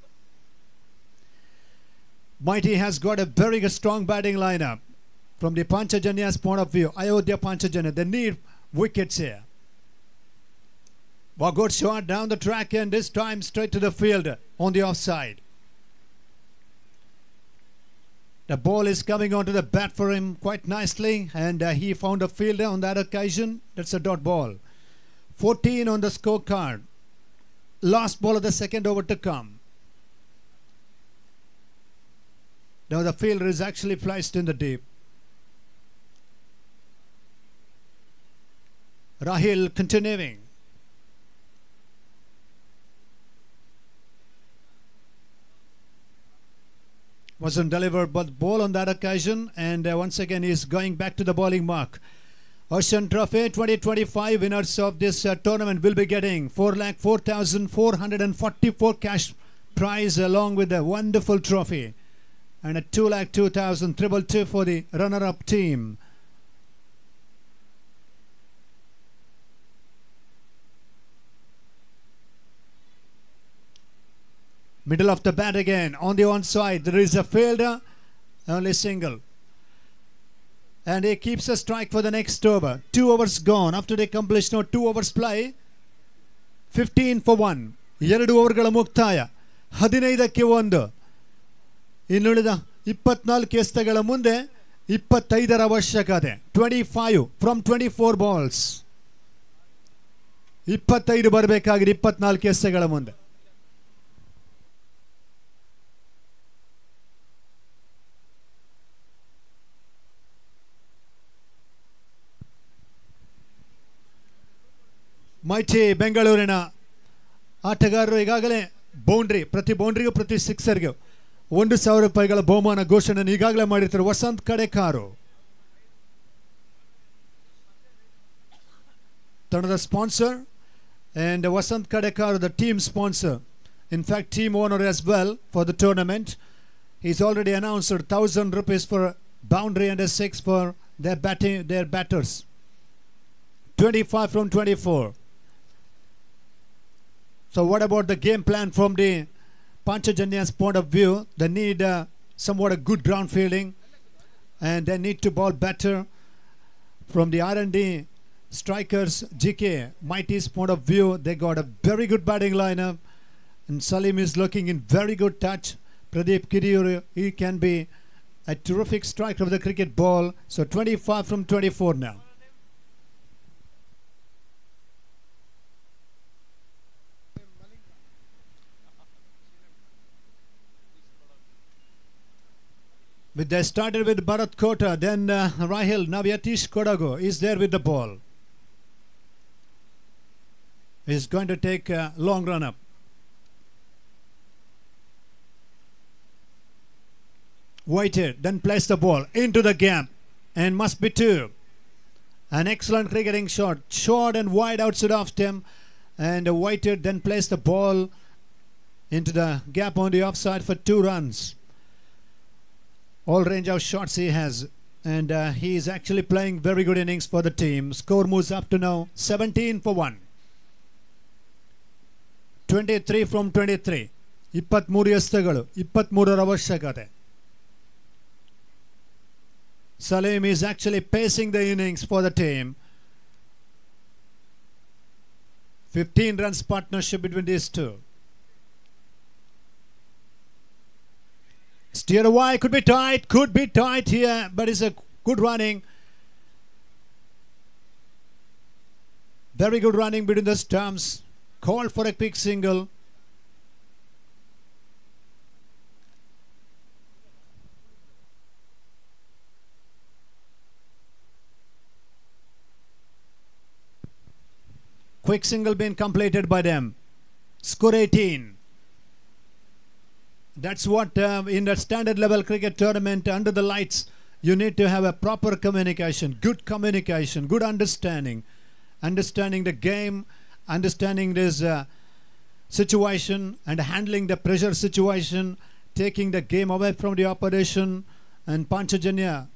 Mighty has got a very strong batting lineup. From the Panchajanya's point of view, Ayodhya Panchajanya, they need wickets here. A good shot down the track, and this time straight to the field on the offside. The ball is coming onto the bat for him quite nicely, and he found a fielder on that occasion. That's a dot ball. 14 on the scorecard. Last ball of the second over to come. Now the fielder is actually placed in the deep. Rahil continuing. Wasn't delivered but ball on that occasion, and once again he's going back to the bowling mark. Ocean Trophy 2025 winners of this tournament will be getting 4,04,444 cash prize along with a wonderful trophy, and a 2,02,222 for the runner-up team. Middle of the bat again, on the onside, there is a fielder, only single. And he keeps a strike for the next over. 2 overs gone after the completion of 2 overs play. 15 for 1. 2 ಓವರ್ಗಳ ಮುಕ್ತಾಯ. 15ಕ್ಕೆ 1. ಇನ್ನುಳಿದ 24 ಎಸೆತಗಳ ಮುಂದೆ 25ರ ಅವಶ್ಯಕತೆ. 25 from 24 balls. 25 ಬರಬೇಕಾಗಿದೆ 24 ಎಸೆತಗಳ ಮುಂದೆ. Mighty ಬೆಂಗಳೂರಿನ ಆಟಗಾರರು ಈಗಾಗಲೇ boundary, ಪ್ರತಿ ಬೌಂಡ್ರಿಗೂ ಪ್ರತಿ ಸಿಕ್ಸರ್ಗೂ 1,000 ರೂಪಾಯಿಗಳ ಬಹುಮಾನ ಘೋಷಣೆಯನ್ನು ಈಗಾಗಲೇ ಮಾಡಿರ್ತಾರೆ ವಸಂತ್ ಕಡೆಕಾರು. ತಂಡದ sponsor and Vasant Kadekar, the team sponsor, in fact team owner as well for the tournament. He's already announced 1,000 rupees for boundary and a 6 for their batters. 25 from 24. So what about the game plan from the Panchajanyas point of view? They need somewhat a good ground fielding, and they need to bowl better. From the R&D strikers, GK Mighty's point of view, they got a very good batting lineup, and Salim is looking in very good touch. Pradeep Kiriyuru, he can be a terrific striker of the cricket ball. So 25 from 24 now. They started with Bharat Kota, then Rahil. Now Yatish Kodago is there with the ball. He's going to take a long run up. Waited, then placed the ball into the gap, and must be 2. An excellent cricketing shot, short and wide outside of him, and waited, then placed the ball into the gap on the offside for 2 runs. All range of shots he has, and he is actually playing very good innings for the team. Score moves up to now 17 for 1. 23 from 23. 23 ಎಸೆತಗಳು, 23 ಅವಶ್ಯಕತೆ. Salim is actually pacing the innings for the team. 15 runs partnership between these two. Steer away, could be tight here, but it's a good running. Very good running between the stumps. Called for a quick single. Quick single being completed by them. Score 18. That's what in the standard level cricket tournament under the lights, you need to have a proper communication, good understanding the game, understanding this situation and handling the pressure situation, taking the game away from the opposition. And Panchajanya,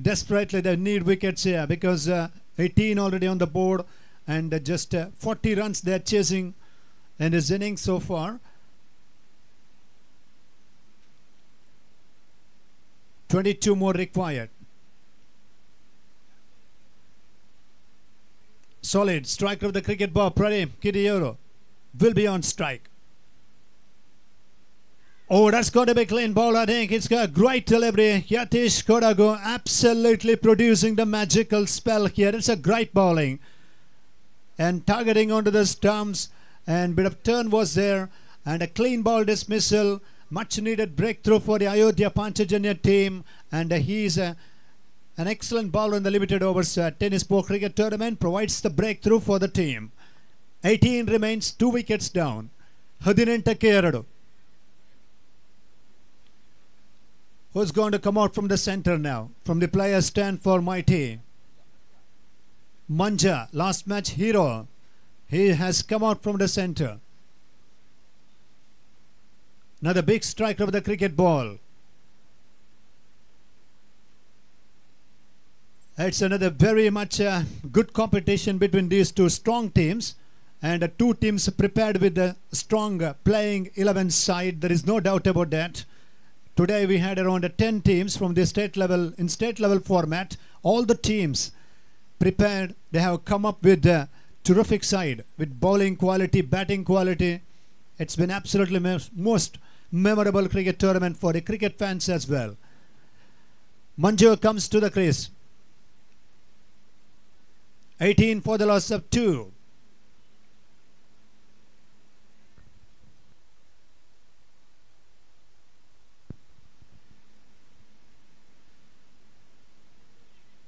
desperately they need wickets here because 18 already on the board, and just 40 runs they're chasing in his innings so far. 22 more required. Solid striker of the cricket ball, Pradeep Kiriyuru, will be on strike. Oh, that's got to be clean ball, I think. It's got a great delivery. Yatish Kodago absolutely producing the magical spell here. It's a great bowling. And targeting onto the stumps, and bit of turn was there, and a clean ball dismissal. Much needed breakthrough for the Ayodhya Panchajanya team, and he's An excellent bowler in the limited overs tennis pro cricket tournament provides the breakthrough for the team. 18 remains, 2 wickets down. 18-2. Who's going to come out from the center now? From the players stand for Mighty. Manja, last match hero. He has come out from the center. Another big striker of the cricket ball. It's another very much good competition between these two strong teams, and two teams prepared with a strong playing 11 side. There is no doubt about that. Today we had around 10 teams from the state level, in state level format. All the teams prepared. They have come up with a terrific side with bowling quality, batting quality. It's been absolutely most memorable cricket tournament for the cricket fans as well. Manju comes to the crease. 18 for the loss of 2.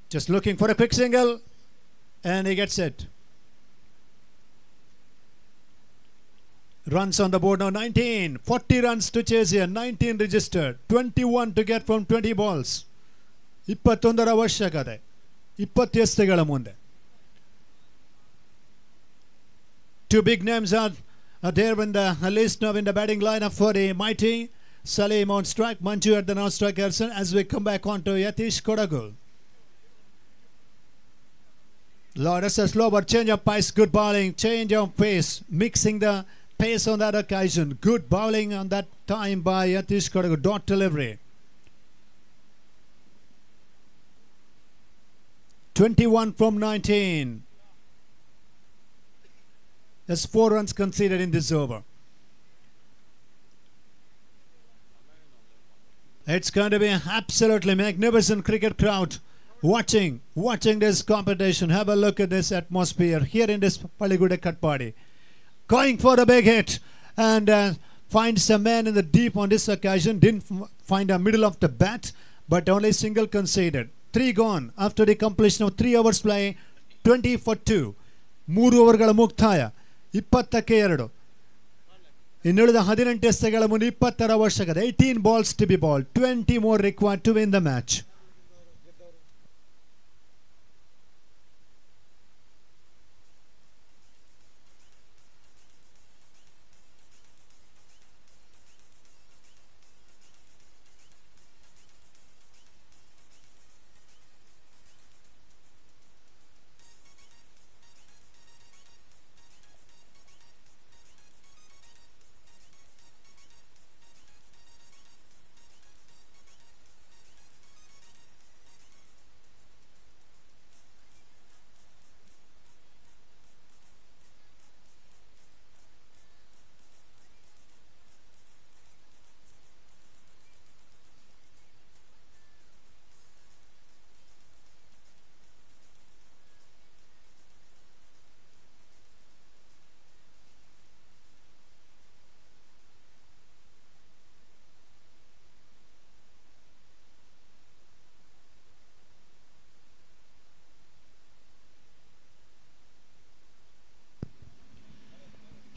Just looking for a quick single, and he gets it. Runs on the board now 19. 40 runs to chase here. 19 registered. 21 to get from 20 balls. 21 ಅವಶ್ಯಕತೆ. 20 ಎಸೆತಗಳ ಮುಂದೆ. Two big names are there in the list now in the batting lineup for the Mighty. Salim on strike, Manju at the non-strike as we come back on to Yatish Kodagu. Lord, that's a slow but change of pace, good bowling, change of pace, mixing the pace on that occasion. Good bowling on that time by Yatish Kodagu, dot delivery. 21 from 19. There's 4 runs conceded in this over. It's going to be an absolutely magnificent cricket crowd watching this competition. Have a look at this atmosphere here in this Paliguda cut party. Going for a big hit and finds a man in the deep on this occasion. Didn't find a middle of the bat, but only single conceded. 3 gone after the completion of 3 overs play. 20 for 2. 3 ಓವರ್ಗಳ ಮುಕ್ತಾಯ. 22. ಇನ್ನುಳಿದ 18 ಎಸೆತಗಳ ಮುಂದೆ 20 ಅವಶ್ಯಕತೆ. 18 balls to be bowled. 20 more required to win the match.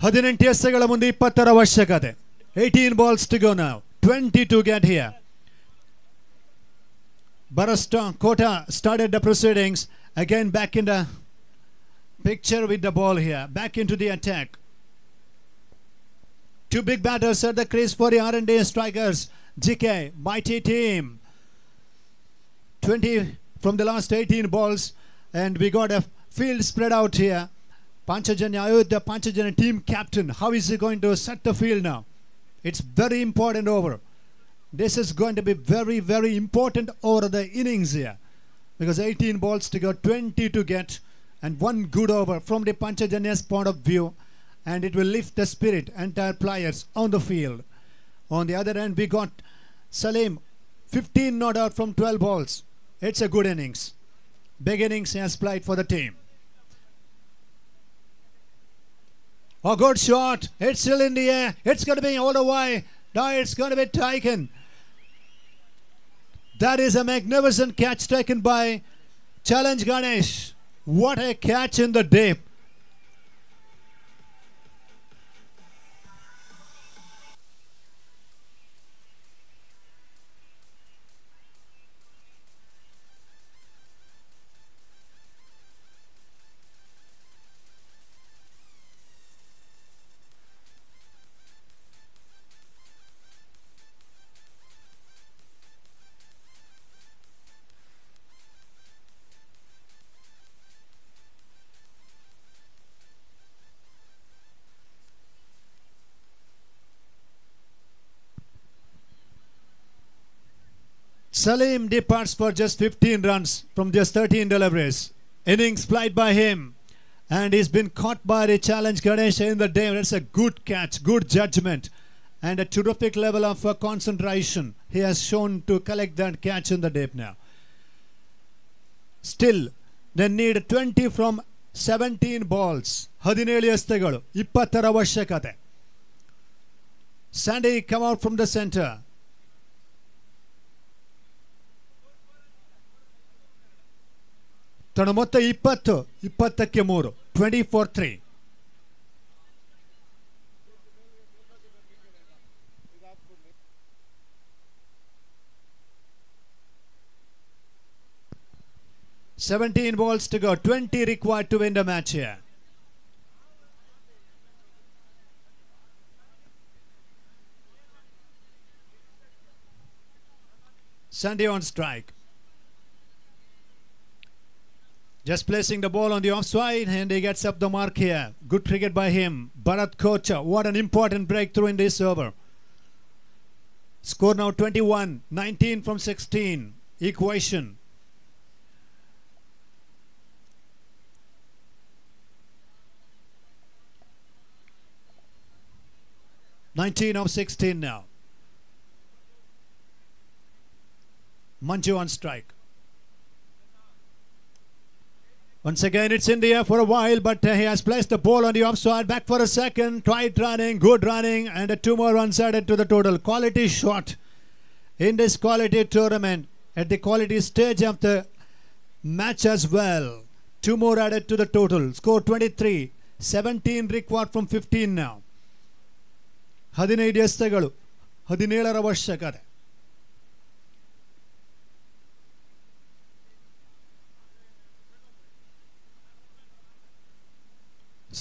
ಹದಿನೆಂಟು ಎಸೆಗಳ ಮುಂದೆ 20 ಅವಶ್ಯಕತೆ. 18 balls to go now. 20 to get here. Barasta Kota started the proceedings. Again back in the picture with the ball here. Back into the attack. 2 big batters at the crease for the R&D strikers. GK, Mighty team. 20 from the last 18 balls. And we got a field spread out here. Panchajanya Ayodhya, Panchajanya team captain. How is he going to set the field now? It's very important over. This is going to be very, very important over the innings here. Because 18 balls to go, 20 to get. And 1 good over from the Panchajanya's point of view. And it will lift the spirit, entire players on the field. On the other end, we got Salim, 15 not out from 12 balls. It's a good innings. Big innings he has played for the team. A good shot. It's still in the air. It's going to be all the way. Now it's going to be taken. That is a magnificent catch taken by Challenge Ganesh. What a catch in the deep. Salim departs for just 15 runs from just 13 deliveries. Innings played by him. And he's been caught by the Challenge Ganesh in the day. That's a good catch, good judgment, and a terrific level of concentration. He has shown to collect that catch in the deep now. Still, they need 20 from 17 balls. 17 ಎಸೆತಗಳು 20 ಅವಶ್ಯಕತೆ. Sandy come out from the center. ತನ್ನ ಮೊತ್ತ 20, 20ಕ್ಕೆ 3, 24-3. "17 balls to go, 20 required to win the match here." Sandy on strike. Just placing the ball on the offside, and he gets up the mark here. Good cricket by him. Bharat Kocha, what an important breakthrough in this over. Score now 21, 19 from 16. Equation. "19 of 16 now." Manju on strike. Once again, it's in the air for a while, but he has placed the ball on the offside. Back for a second. Tried running, good running, and 2 more runs added to the total. Quality shot in this quality tournament at the quality stage of the match as well. 2 more added to the total. Score 23. 17 required from 15 now. 15 ಎಸೆತಗಳು 17 ಅವಶ್ಯಕತೆ.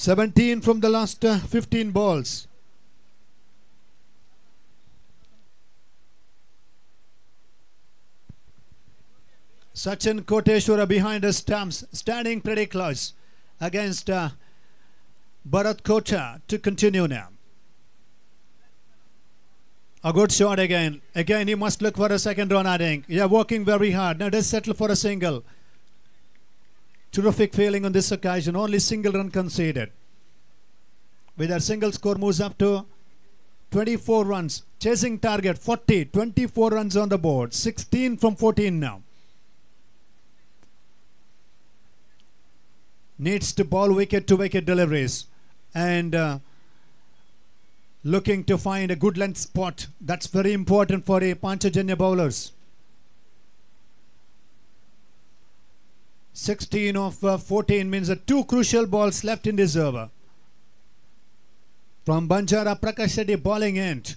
"17 from the last 15 balls." Sachin Koteshwara behind the stumps, standing pretty close against Bharat Kocha to continue now. A good shot again. Again, he must look for a second run, I think. Yeah, working very hard. Now let's settle for a single. Terrific feeling on this occasion. Only single run conceded. With that single, score moves up to 24 runs. Chasing target 40. 24 runs on the board. 16 from 14 now. Needs to ball wicket to wicket deliveries. And looking to find a good length spot. That's very important for the Panchajanya bowlers. 16 of 14 means 2 crucial balls left in this over. From Banjara, Prakash Reddy bowling end.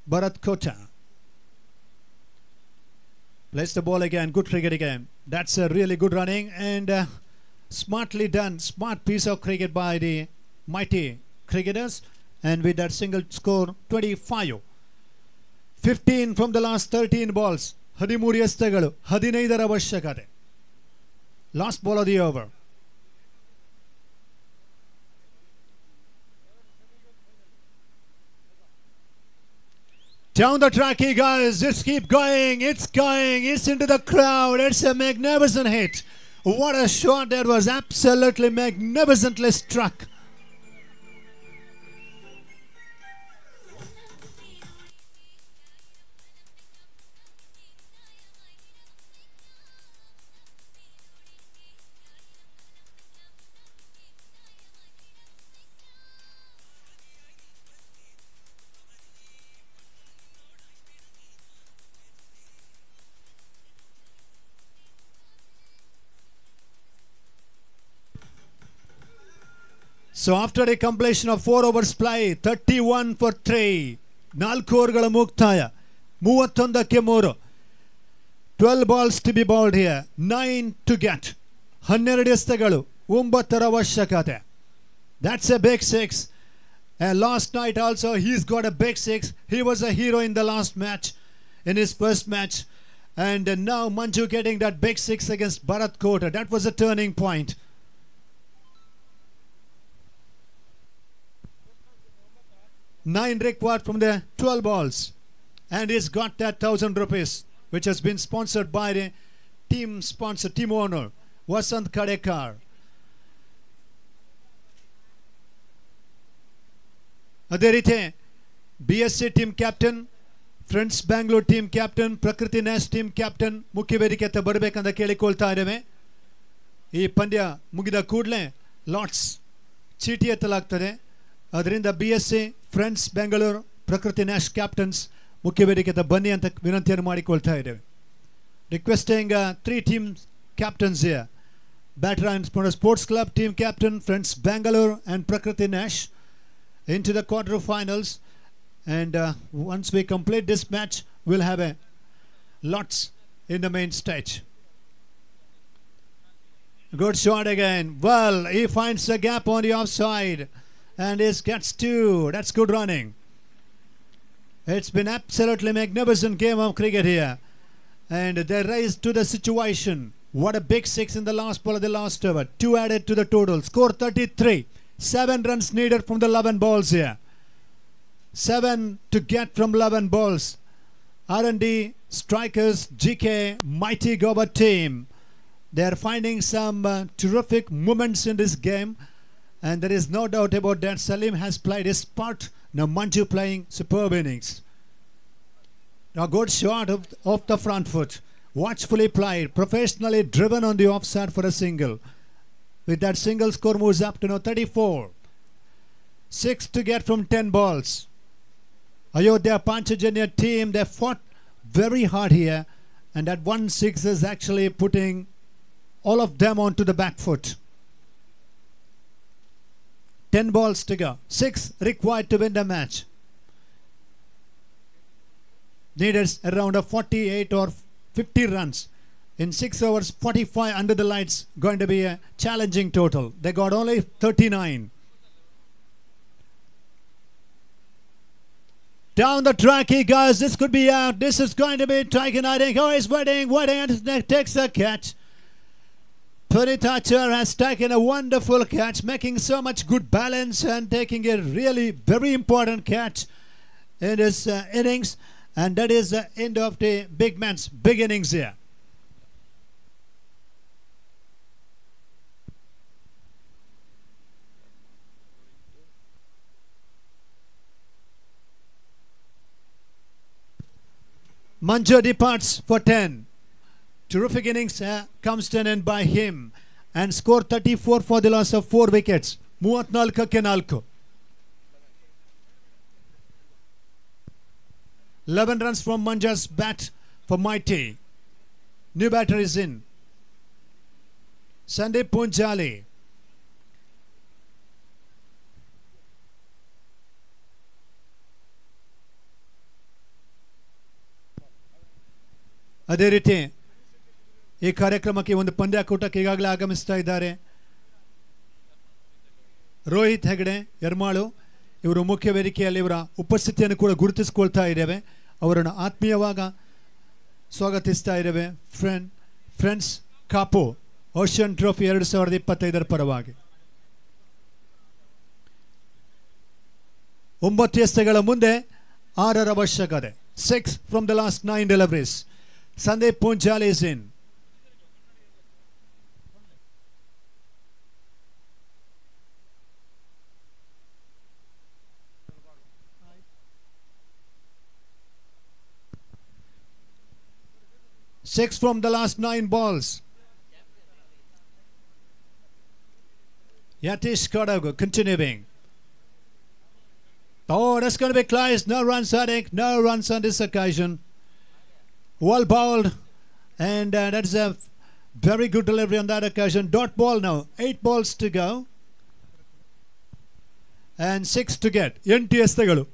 Bharat Kocha. Plays the ball again. Good cricket again. That's a really good running and smartly done. Smart piece of cricket by the mighty cricketers. And with that single score 25. 15 from the last 13 balls. 13 ಎಸೆತಗಳು 15 ಅವಶ್ಯಕತೆ. Last ball of the over. Down the track he goes. It's keep going. It's going. It's into the crowd. It's a magnificent hit. What a shot that was. Absolutely magnificently struck. So after the completion of 4 overs play, 31 for 3. 4 ಓವರ್ಗಳ ಮುಕ್ತಾಯ 31ಕ್ಕೆ 3. 12 balls to be bowled here. 9 to get. 12 ಎಸೆತಗಳು 9ರ ಅವಶ್ಯಕತೆ. That's a big 6. And last night also he's got a big 6. He was a hero in the last match, in his first match. And now Manju getting that big 6 against Bharat Kota. That was a turning point. 9 required from the 12 balls, and he's got that 1,000 rupees, which has been sponsored by the team sponsor, team owner Vasant Kadekar. ಅದೇ ರೀತಿ BSC team captain, Friends Bangalore team captain, Prakriti Nash team captain ಮುಖ್ಯ ವೇದಿಕೆ ಹತ್ತ ಬರಬೇಕಂತ ಕೇಳಿಕೊಳ್ತಾ ಇದ್ದೇವೆ. ಈ ಪಂದ್ಯ ಮುಗಿದ ಕೂಡಲೇ ಲಾಟ್ಸ್ ಚೀಟಿ ಎತ್ತಲಾಗ್ತದೆ. ಅದರಿಂದ BSC, Friends Bangalore, Prakriti Nash captains ಮುಖ್ಯ ವೇದಿಕೆ ಹತ್ತ ಬನ್ನಿ ಅಂತ ವಿನಂತಿಯನ್ನು ಮಾಡಿಕೊಳ್ತಾ ಇದ್ದೇವೆ. Requesting 3 team captains here. Batarang Sports Club team captain, Friends Bangalore and Prakriti Nash into the quarterfinals. And once we complete this match, we'll have a lots in the main stage. Good shot again. Well, he finds a gap on the offside and he gets 2. That's good running. It's been absolutely magnificent game of cricket here, and they raised to the situation. What a big 6 in the last ball of the last over. 2 added to the total. Score 33. 7 runs needed from the 11 balls here. 7 to get from 11 balls. R&D, strikers, GK, mighty Goba team. They are finding some terrific moments in this game, and there is no doubt about that. Salim has played his part. Now Manju playing superb innings. A good shot off the front foot. Watchfully played, professionally driven on the offside for a single. With that single, score moves up to now 34. 6 to get from 10 balls. Ayodhya Panchajanya team, they fought very hard here, and that 1-6 is actually putting all of them onto the back foot. 10 balls to go. 6 required to win the match. Needed around a 48 or 50 runs. In 6 overs, 45 under the lights, going to be a challenging total. They got only 39. Down the track he goes. This could be out. This is going to be taken, I think. Oh, he's waiting, and takes the catch. Puneet Achar has taken a wonderful catch, making so much good balance and taking a really very important catch in his innings. And that is the end of the big man's big innings here. Manju departs for 10. Terrific innings comes to an end by him, and score 34 for the loss of 4 wickets. 34ಕ್ಕೆ 4. 11 runs from Manja's bat for Mighty. New batter is in. Sandeep Punjali. ಅದೇ ರೀತಿ ಈ ಕಾರ್ಯಕ್ರಮಕ್ಕೆ ಒಂದು ಪಂದ್ಯಾಕೂಟಕ್ಕೆ ಈಗಾಗಲೇ ಆಗಮಿಸ್ತಾ ಇದ್ದಾರೆ ರೋಹಿತ್ ಹೆಗಡೆ ಯರ್ಮಾಳು. ಇವರು ಮುಖ್ಯ ವೇದಿಕೆಯಲ್ಲಿ ಇವರ ಉಪಸ್ಥಿತಿಯನ್ನು ಕೂಡ ಗುರುತಿಸಿಕೊಳ್ತಾ ಇದ್ದೇವೆ. ಅವರನ್ನು ಆತ್ಮೀಯವಾಗಿ ಸ್ವಾಗತಿಸ್ತಾ ಇದ್ದೇವೆ. ಫ್ರೆಂಡ್ಸ್ ಕಾಪು ಓಷನ್ ಟ್ರೋಫಿ 2025 ಪರವಾಗಿ 9 ಎಸೆತಗಳ ಮುಂದೆ 6 ಅವಶ್ಯಕತೆ. 6 from the last 9 deliveries. Sandeep Punjali is in. Six from the last 9 balls. Yatish Kodagu continuing. Oh, that's going to be close. No runs, I think. No runs on this occasion. Well bowled, and that's a very good delivery on that occasion. Dot ball now. 8 balls to go. and 6 to get. 8 ಎಸೆತಗಳು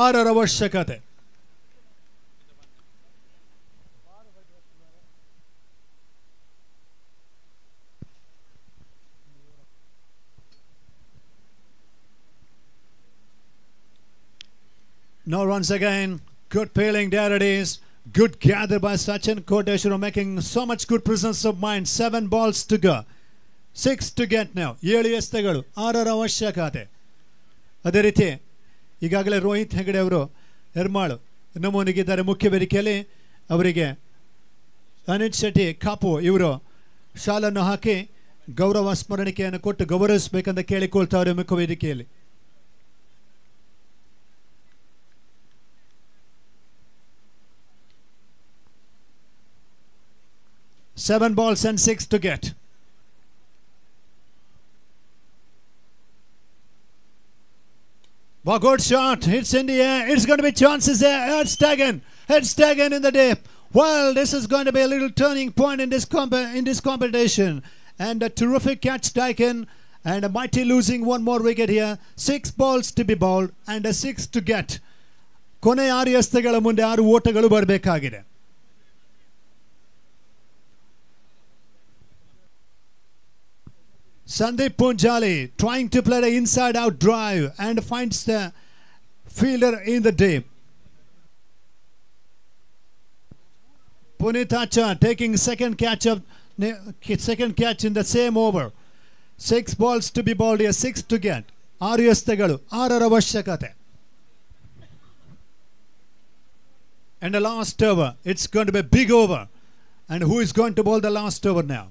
6 ಅವಶ್ಯಕತೆ. Now once again, good feeling, there it is. Good gather by Sachin Koteshwar, making so much good presence of mind. 7 balls to go. 6 to get now. 7 ಎಸೆತಗಳು 6 ಅವಶ್ಯಕತೆ. ಅದೇ ರೀತಿ ಈಗಾಗಲೇ ರೋಹಿತ್ ಹೆಗಡೆ ಅವರು ಹೆರ್ಮಾಳು ನಮೂನಿಗಿದ್ದಾರೆ ಮುಖ್ಯ ವೇದಿಕೆಯಲ್ಲಿ. ಅವರಿಗೆ ಅನಿತ್ ಶೆಟ್ಟಿ ಕಾಪು ಇವರು ಶಾಲನ್ನು ಹಾಕಿ ಗೌರವ ಸ್ಮರಣಿಕೆಯನ್ನು ಕೊಟ್ಟು ಗೌರವಿಸಬೇಕಂತ ಕೇಳಿಕೊಳ್ತಾರೆ ಮುಖ್ಯ ವೇದಿಕೆಯಲ್ಲಿ. 7 balls and 6 to get. Well, good shot. It's in the air. It's going to be chances there. Headstagen in the deep. Well, this is going to be a little turning point in this competition. And a terrific catch taken. And a mighty losing one more wicket here. 6 balls to be bowled and a 6 to get. ಕೊನೆ 6 ಎಸೆತಗಳ ಮುಂದೆ 6 ಓಟಗಳು ಬರಬೇಕಾಗಿದೆ. Sandeep Punjali trying to play the inside out drive and finds the fielder in the deep. Puneet Acha taking second catch in the same over. 6 balls to be bowled here, 6 to get. 6 ಎಸೆತಗಳು 6 ಅವಶ್ಯಕತೆ. And the last over, it's going to be a big over. And who is going to bowl the last over now?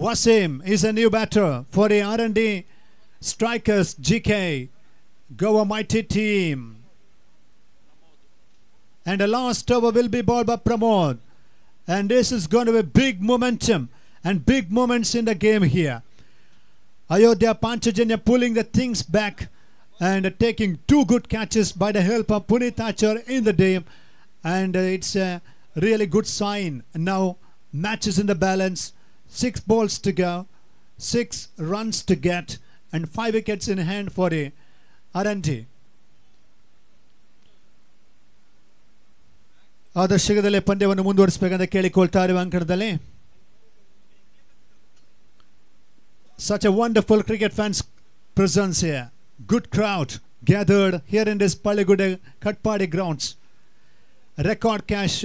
Wasim is a new batter for the R&D Strikers GK Goa Mighty team. And the last over will be bowled by Pramod. And this is going to be big momentum and big moments in the game here. Ayodhya Panchajanya pulling the things back and taking 2 good catches by the help of Puneet Achar in the game. And it's a really good sign. Now matches in the balance. 6 balls to go, 6 runs to get, and 5 wickets in hand for the R&D. ಆದರ್ಶದಲ್ಲಿ ಪಂದ್ಯವನ್ನು ಮುಂದುವರಿಸಬೇಕಂತ ಕೇಳಿಕೊಳ್ತಾ ಇರುವ ಅಂಕಣದಲ್ಲಿ such a wonderful cricket fans presence here. Good crowd gathered here in this Paligude Katpadi grounds. Record cash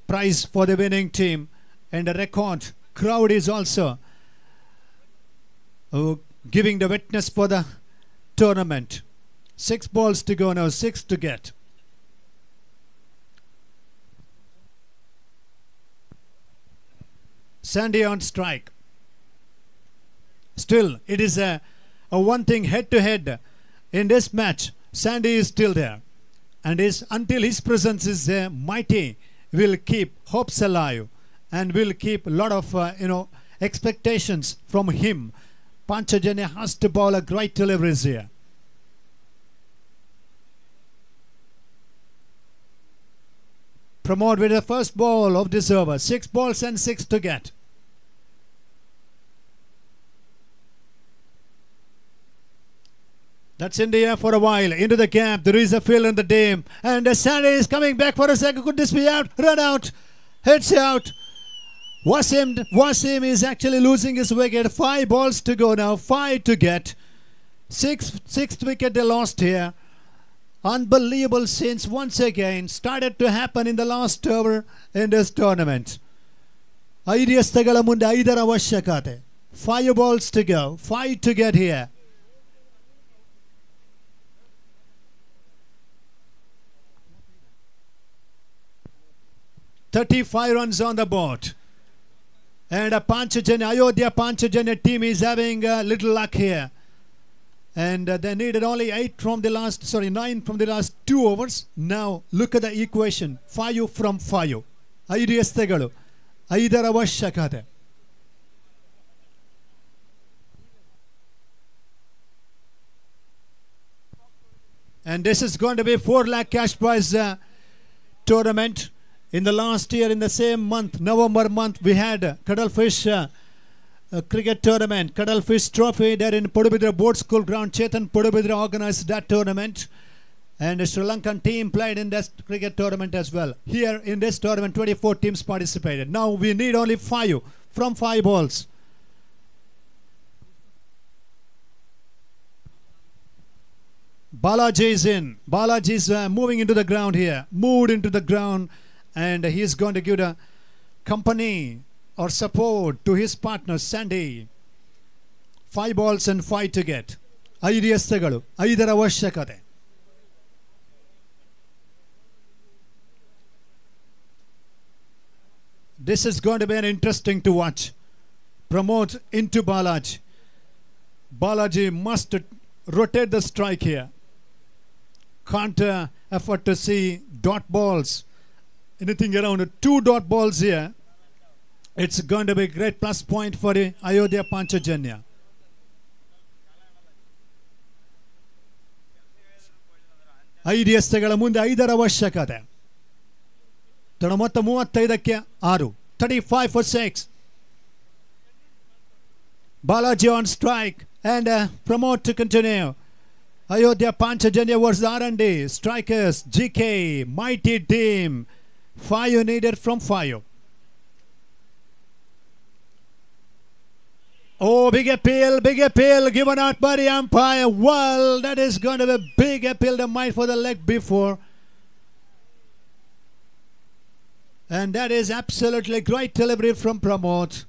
prize for the winning team and a record crowd is also giving the witness for the tournament. 6 balls to go now, 6 to get. Sandy on strike. Still, it is a one thing head to head in this match. Sandy is still there, and until his presence is there, Mighty will keep hopes alive. And will keep a lot of expectations from him. Panchajanya has to bowl a great deliveries here. Pramod with the first ball of this over. 6 balls and 6 to get. That's in the air for a while. Into the gap. There is a field in the dam. And Sandy is coming back for a second. Could this be out? Run out. Hits out. Wasim is actually losing his wicket. 5 balls to go now. 5 to get. Sixth wicket they lost here. Unbelievable scenes once again started to happen in the last over in this tournament. 5 ಎಸೆತಗಳ ಮುಂದೆ 5 ಅವಶ್ಯಕತೆ. 5 balls to go. 5 to get here. $35 runs on the board. And Ayodhya Panchajanya team is having a little luck here. And they needed only 9 from the last 2 overs. Now look at the equation. 5 from 5. 5 ಎಸೆತಗಳು 5 ಅವಶ್ಯಕತೆ. And this is going to be 4 lakh cash prize tournament. In the last year, in the same month, November month, we had Cuttlefish cricket tournament, Cuttlefish Trophy, there in Podubidra Board School Ground. Chetan Podubidra organized that tournament. And the Sri Lankan team played in that cricket tournament as well. Here in this tournament, 24 teams participated. Now we need only 5 from 5 balls. Balaji is in. Balaji is moving into the ground here. Moved into the ground. And he is going to give the company or support to his partner, Sandy. 5 balls and 5 to get. 5 ಎಸೆತಗಳು 5ರ ಅವಶ್ಯಕತೆ. This is going to be an interesting to watch. Promote into Balaji. Balaji must rotate the strike here. Can't afford to see dot balls. Anything around 2 dot balls here. It's going to be a great plus point for the Ayodhya Panchajanya. ಐದು ಎಸೆತಗಳ ಮುಂದೆ 5ರ ಅವಶ್ಯಕತೆ. ಮೊತ್ತ 35ಕ್ಕೆ 6. 35 for 6. Balaji on strike and promote to continue. Ayodhya Panchajanya versus R&D. Strikers, GK, mighty team. 5 needed from 5. Oh, big appeal given out by the umpire. Well, that is going to be a big appeal to mind for the leg before. And that is absolutely great delivery from Pramod.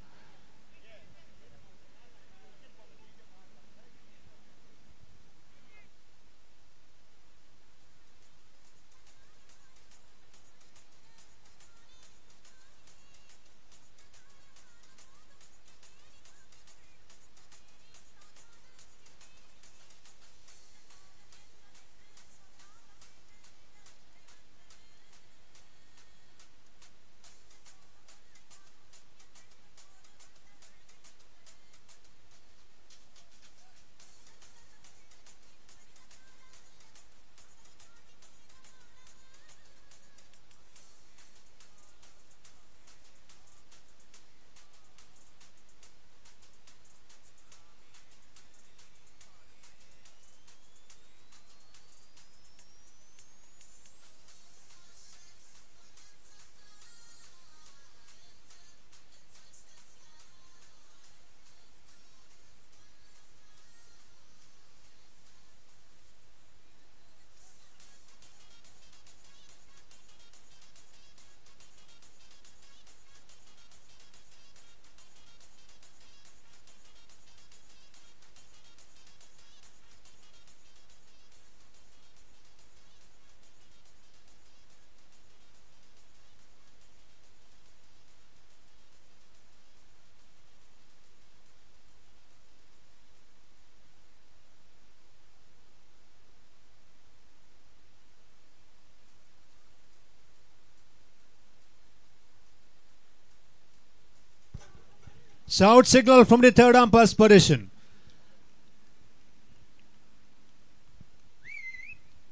So out signal from the third umpire's position.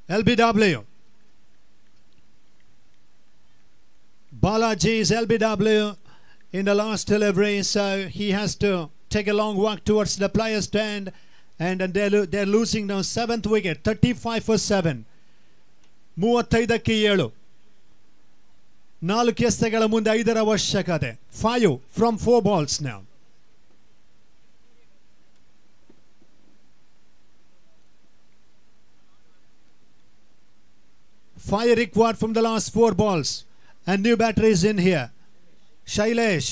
LBW. Balaji is LBW in the last delivery, so he has to take a long walk towards the player's stand, and they're losing now 7th wicket, 35 for 7. 35ಕ್ಕೆ 7. 4 ಎಸೆತಗಳ ಮುಂದೆ 5ರ ಅವಶ್ಯಕತೆ. 5 from 4 balls now. Fire required from the last 4 balls. And new batter is in here. Shailesh.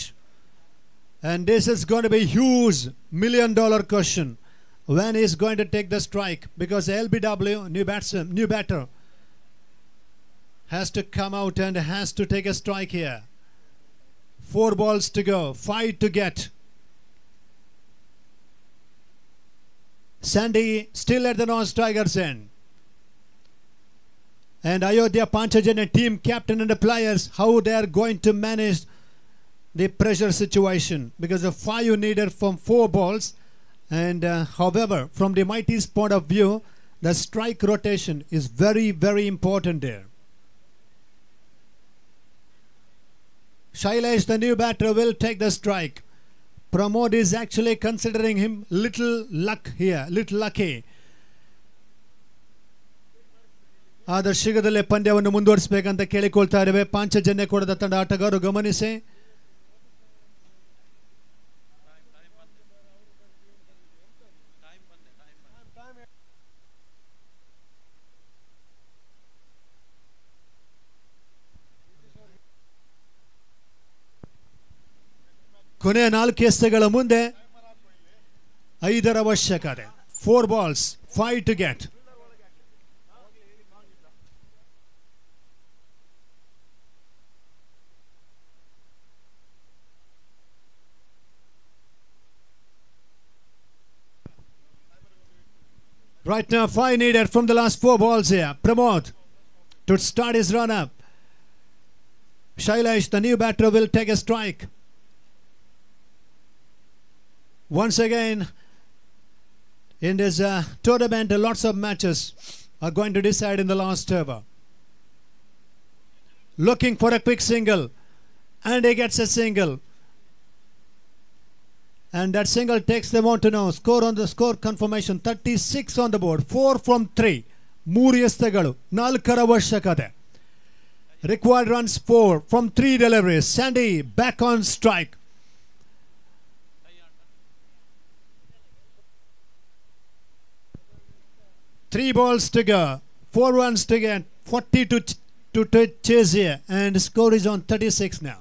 And this is going to be a huge $1 million question. When he's going to take the strike. Because LBW, new batter, has to come out and has to take a strike here. 4 balls to go. 5 to get. Sandy still at the non-striker's end. And Ayodhya Panchajanya team captain and the players, how they are going to manage the pressure situation. Because the 5 needed from 4 balls. And however, from the Mighty's point of view, the strike rotation is very, very important there. Shailesh, the new batter, will take the strike. Pramod is actually considering him little luck here, little lucky. ಆದರೆ ಶೀಘ್ರದಲ್ಲೇ ಪಂದ್ಯವನ್ನು ಮುಂದುವರಿಸಬೇಕಂತ ಕೇಳಿಕೊಳ್ತಾ ಇದ್ದೇವೆ. ಪಾಂಚಜನ್ಯ ಕೊಡದ ತಂಡ ಆಟಗಾರರು ಗಮನಿಸಿ. ಕೊನೆಯ 4 ಎಸೆತಗಳ ಮುಂದೆ 5 ಅವಶ್ಯಕತೆ. 4 balls, 5 to get. Right now 5 needed from the last 4 balls here. Pramod to start his run up. Shailesh, the new batter, will take a strike. Once again, in this tournament, lots of matches are going to decide in the last over. Looking for a quick single, and he gets a single. And that single takes them on to know. Score on the score confirmation, 36 on the board, 4 from 3. 3 ಎಸೆತಗಳು, 4 ಅವಶ್ಯಕತೆ. Required runs 4 from 3 deliveries. Sandy back on strike. Three balls to go, 4 runs to get, 40 to chase here, and score is on 36 now.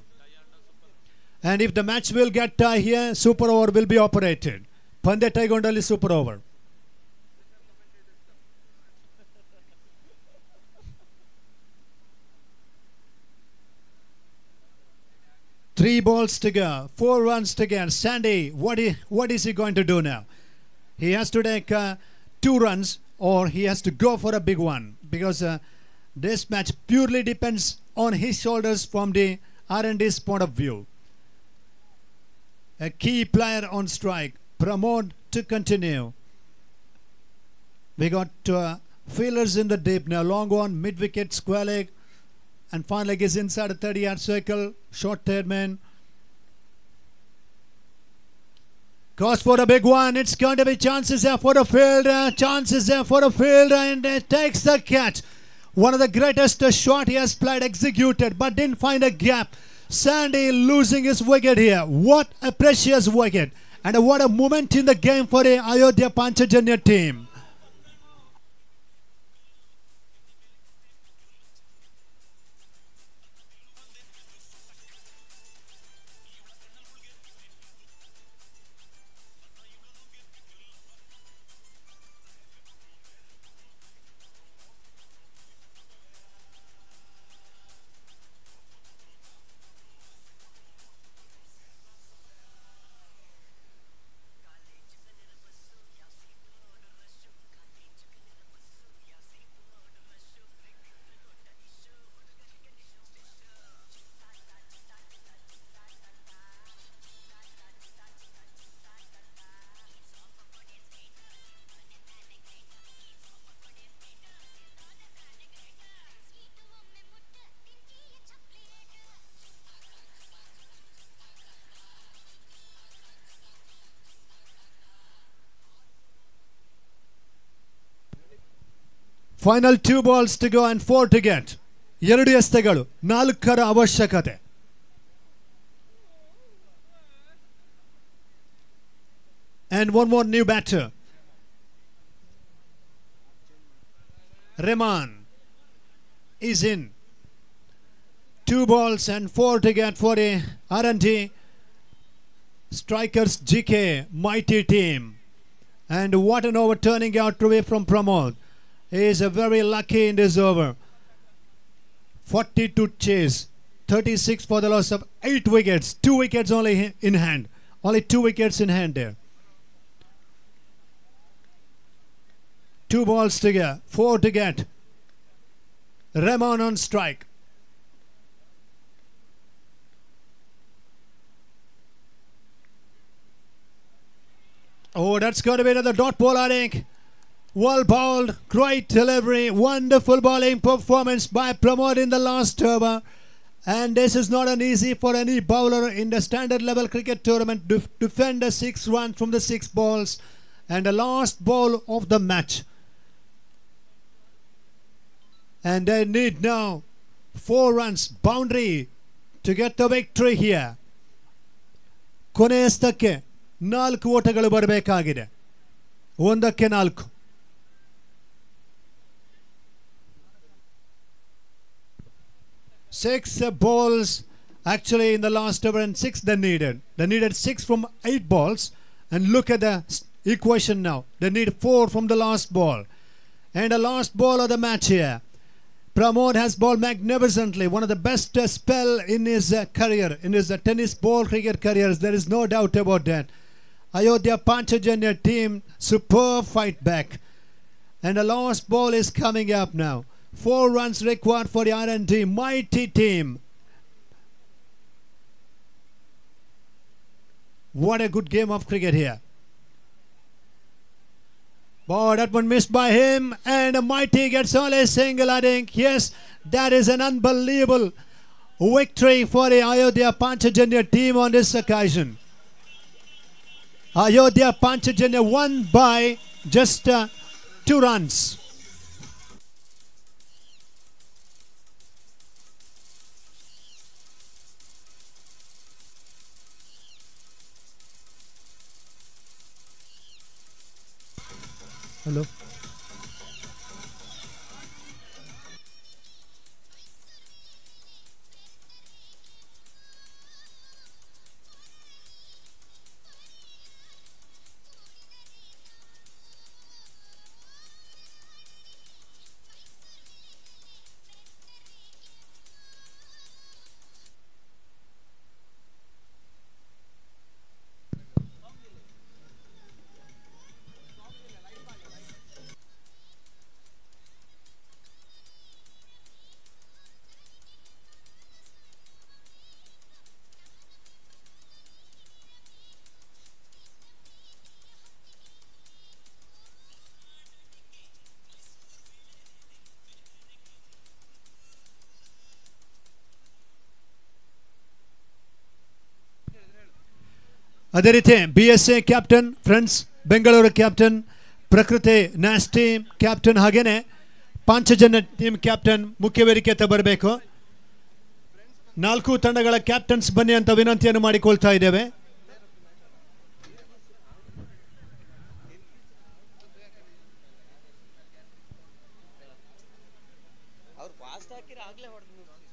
And if the match will get tie here, super over will be operated. Pandya Taigondali super over. Three balls to go, 4 runs to get. Sandy, what is he going to do now? He has to take 2 runs, or he has to go for a big one, because this match purely depends on his shoulders from the R&D's point of view. A key player on strike. Pramod to continue. We got fielders in the deep now. Long one, mid wicket, square leg, and fine leg is inside a 30-yard circle. Short third man. Goes for a big one. It's going to be chances there for the fielder. Chances there for the fielder, and takes the catch. One of the greatest shot he has played, executed, but didn't find a gap. Sandy losing his wicket here. What a precious wicket. And what a moment in the game for the Ayodhya Panchajanya team. Final 2 balls to go and 4 to get. 2 ಎಸೆತಗಳು, 4 ಅವಶ್ಯಕತೆ. And one more new batter. Rehman is in. 2 balls and 4 to get for the R&D Strikers GK mighty team. And what an overturning out away from Pramod. He is very lucky in this over. 40 to chase, 36 for the loss of 8 wickets. 2 wickets only in hand. Only 2 wickets in hand there. 2 balls to get, 4 to get. Rehman on strike. Oh, that's got to be another dot ball, I think. Well bowled, great delivery, wonderful bowling performance by Pramod in the last over. And this is not an easy for any bowler in the standard level cricket tournament to defend a 6 runs from the 6 balls. And the last ball of the match. And they need now 4 runs boundary to get the victory here. ಕೊನೆಯಷ್ಟಕ್ಕೆ 4 ಓಟಗಳು ಬರಬೇಕಾಗಿದೆ. 1-4. Six balls actually in the last over, and 6 they needed. They needed 6 from 8 balls, and look at the equation now. They need 4 from the last ball. And the last ball of the match here. Pramod has bowled magnificently. One of the best spell in his career, in his tennis ball cricket career. There is no doubt about that. Ayodhya Panchajanya team, superb fight back. And the last ball is coming up now. 4 runs required for the R&D mighty team. What a good game of cricket here. Oh, that one missed by him, and a mighty gets only a single, I think. Yes, that is an unbelievable victory for the Ayodhya Panchajanya team on this occasion. Ayodhya Panchajanya won by just 2 runs. Hello. ಅದೇ ರೀತಿ BSA captain, friends Bengaluru captain, ಪ್ರಕೃತಿ Nash team captain, ಹಾಗೇನೆ Panchajanya team captain ಮುಖ್ಯ ವೇದಿಕೆ ಬರಬೇಕು. 4 ತಂಡಗಳ captains ಬನ್ನಿ ಅಂತ ವಿನಂತಿಯನ್ನು ಮಾಡಿಕೊಳ್ತಾ ಇದ್ದೇವೆ.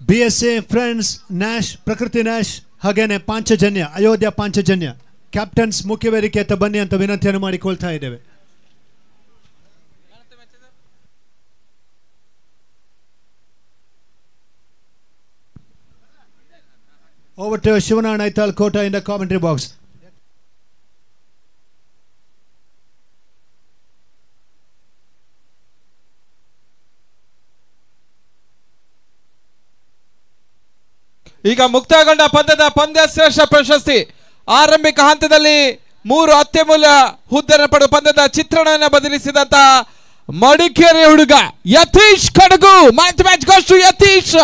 BSA ಫ್ರೆಂಡ್ಸ್ ನ್ಯಾಶ್, ಪ್ರಕೃತಿ ನ್ಯಾಶ್ ಹಾಗೇನೆ ಪಾಂಚಜನ್ಯ, ಅಯೋಧ್ಯ ಪಾಂಚಜನ್ಯ ಕ್ಯಾಪ್ಟನ್ಸ್ ಮುಖ್ಯ ವೇದಿಕೆ ಬನ್ನಿ ಅಂತ ವಿನಂತಿಯನ್ನು ಮಾಡಿಕೊಳ್ತಾ ಇದ್ದೇವೆ. Over to Shivana Naithal Kota in the commentary box. ಈಗ ಮುಕ್ತಾಯಗೊಂಡ ಪಂದ್ಯ ಶ್ರೇಷ್ಠ ಪ್ರಶಸ್ತಿ ಆರಂಭಿಕ ಹಂತದಲ್ಲಿ 3 ಅತ್ಯಮೂಲ್ಯ ಹುದ್ದೆಯನ್ನು ಪಡೆದ ಪಂದ್ಯದ ಚಿತ್ರಣವನ್ನು ಬದಲಿಸಿದಂತ ಮಡಿಕೇರಿ ಹುಡುಗ ಯತೀಶ್ ಕಡಗು. Match goes to Yathish.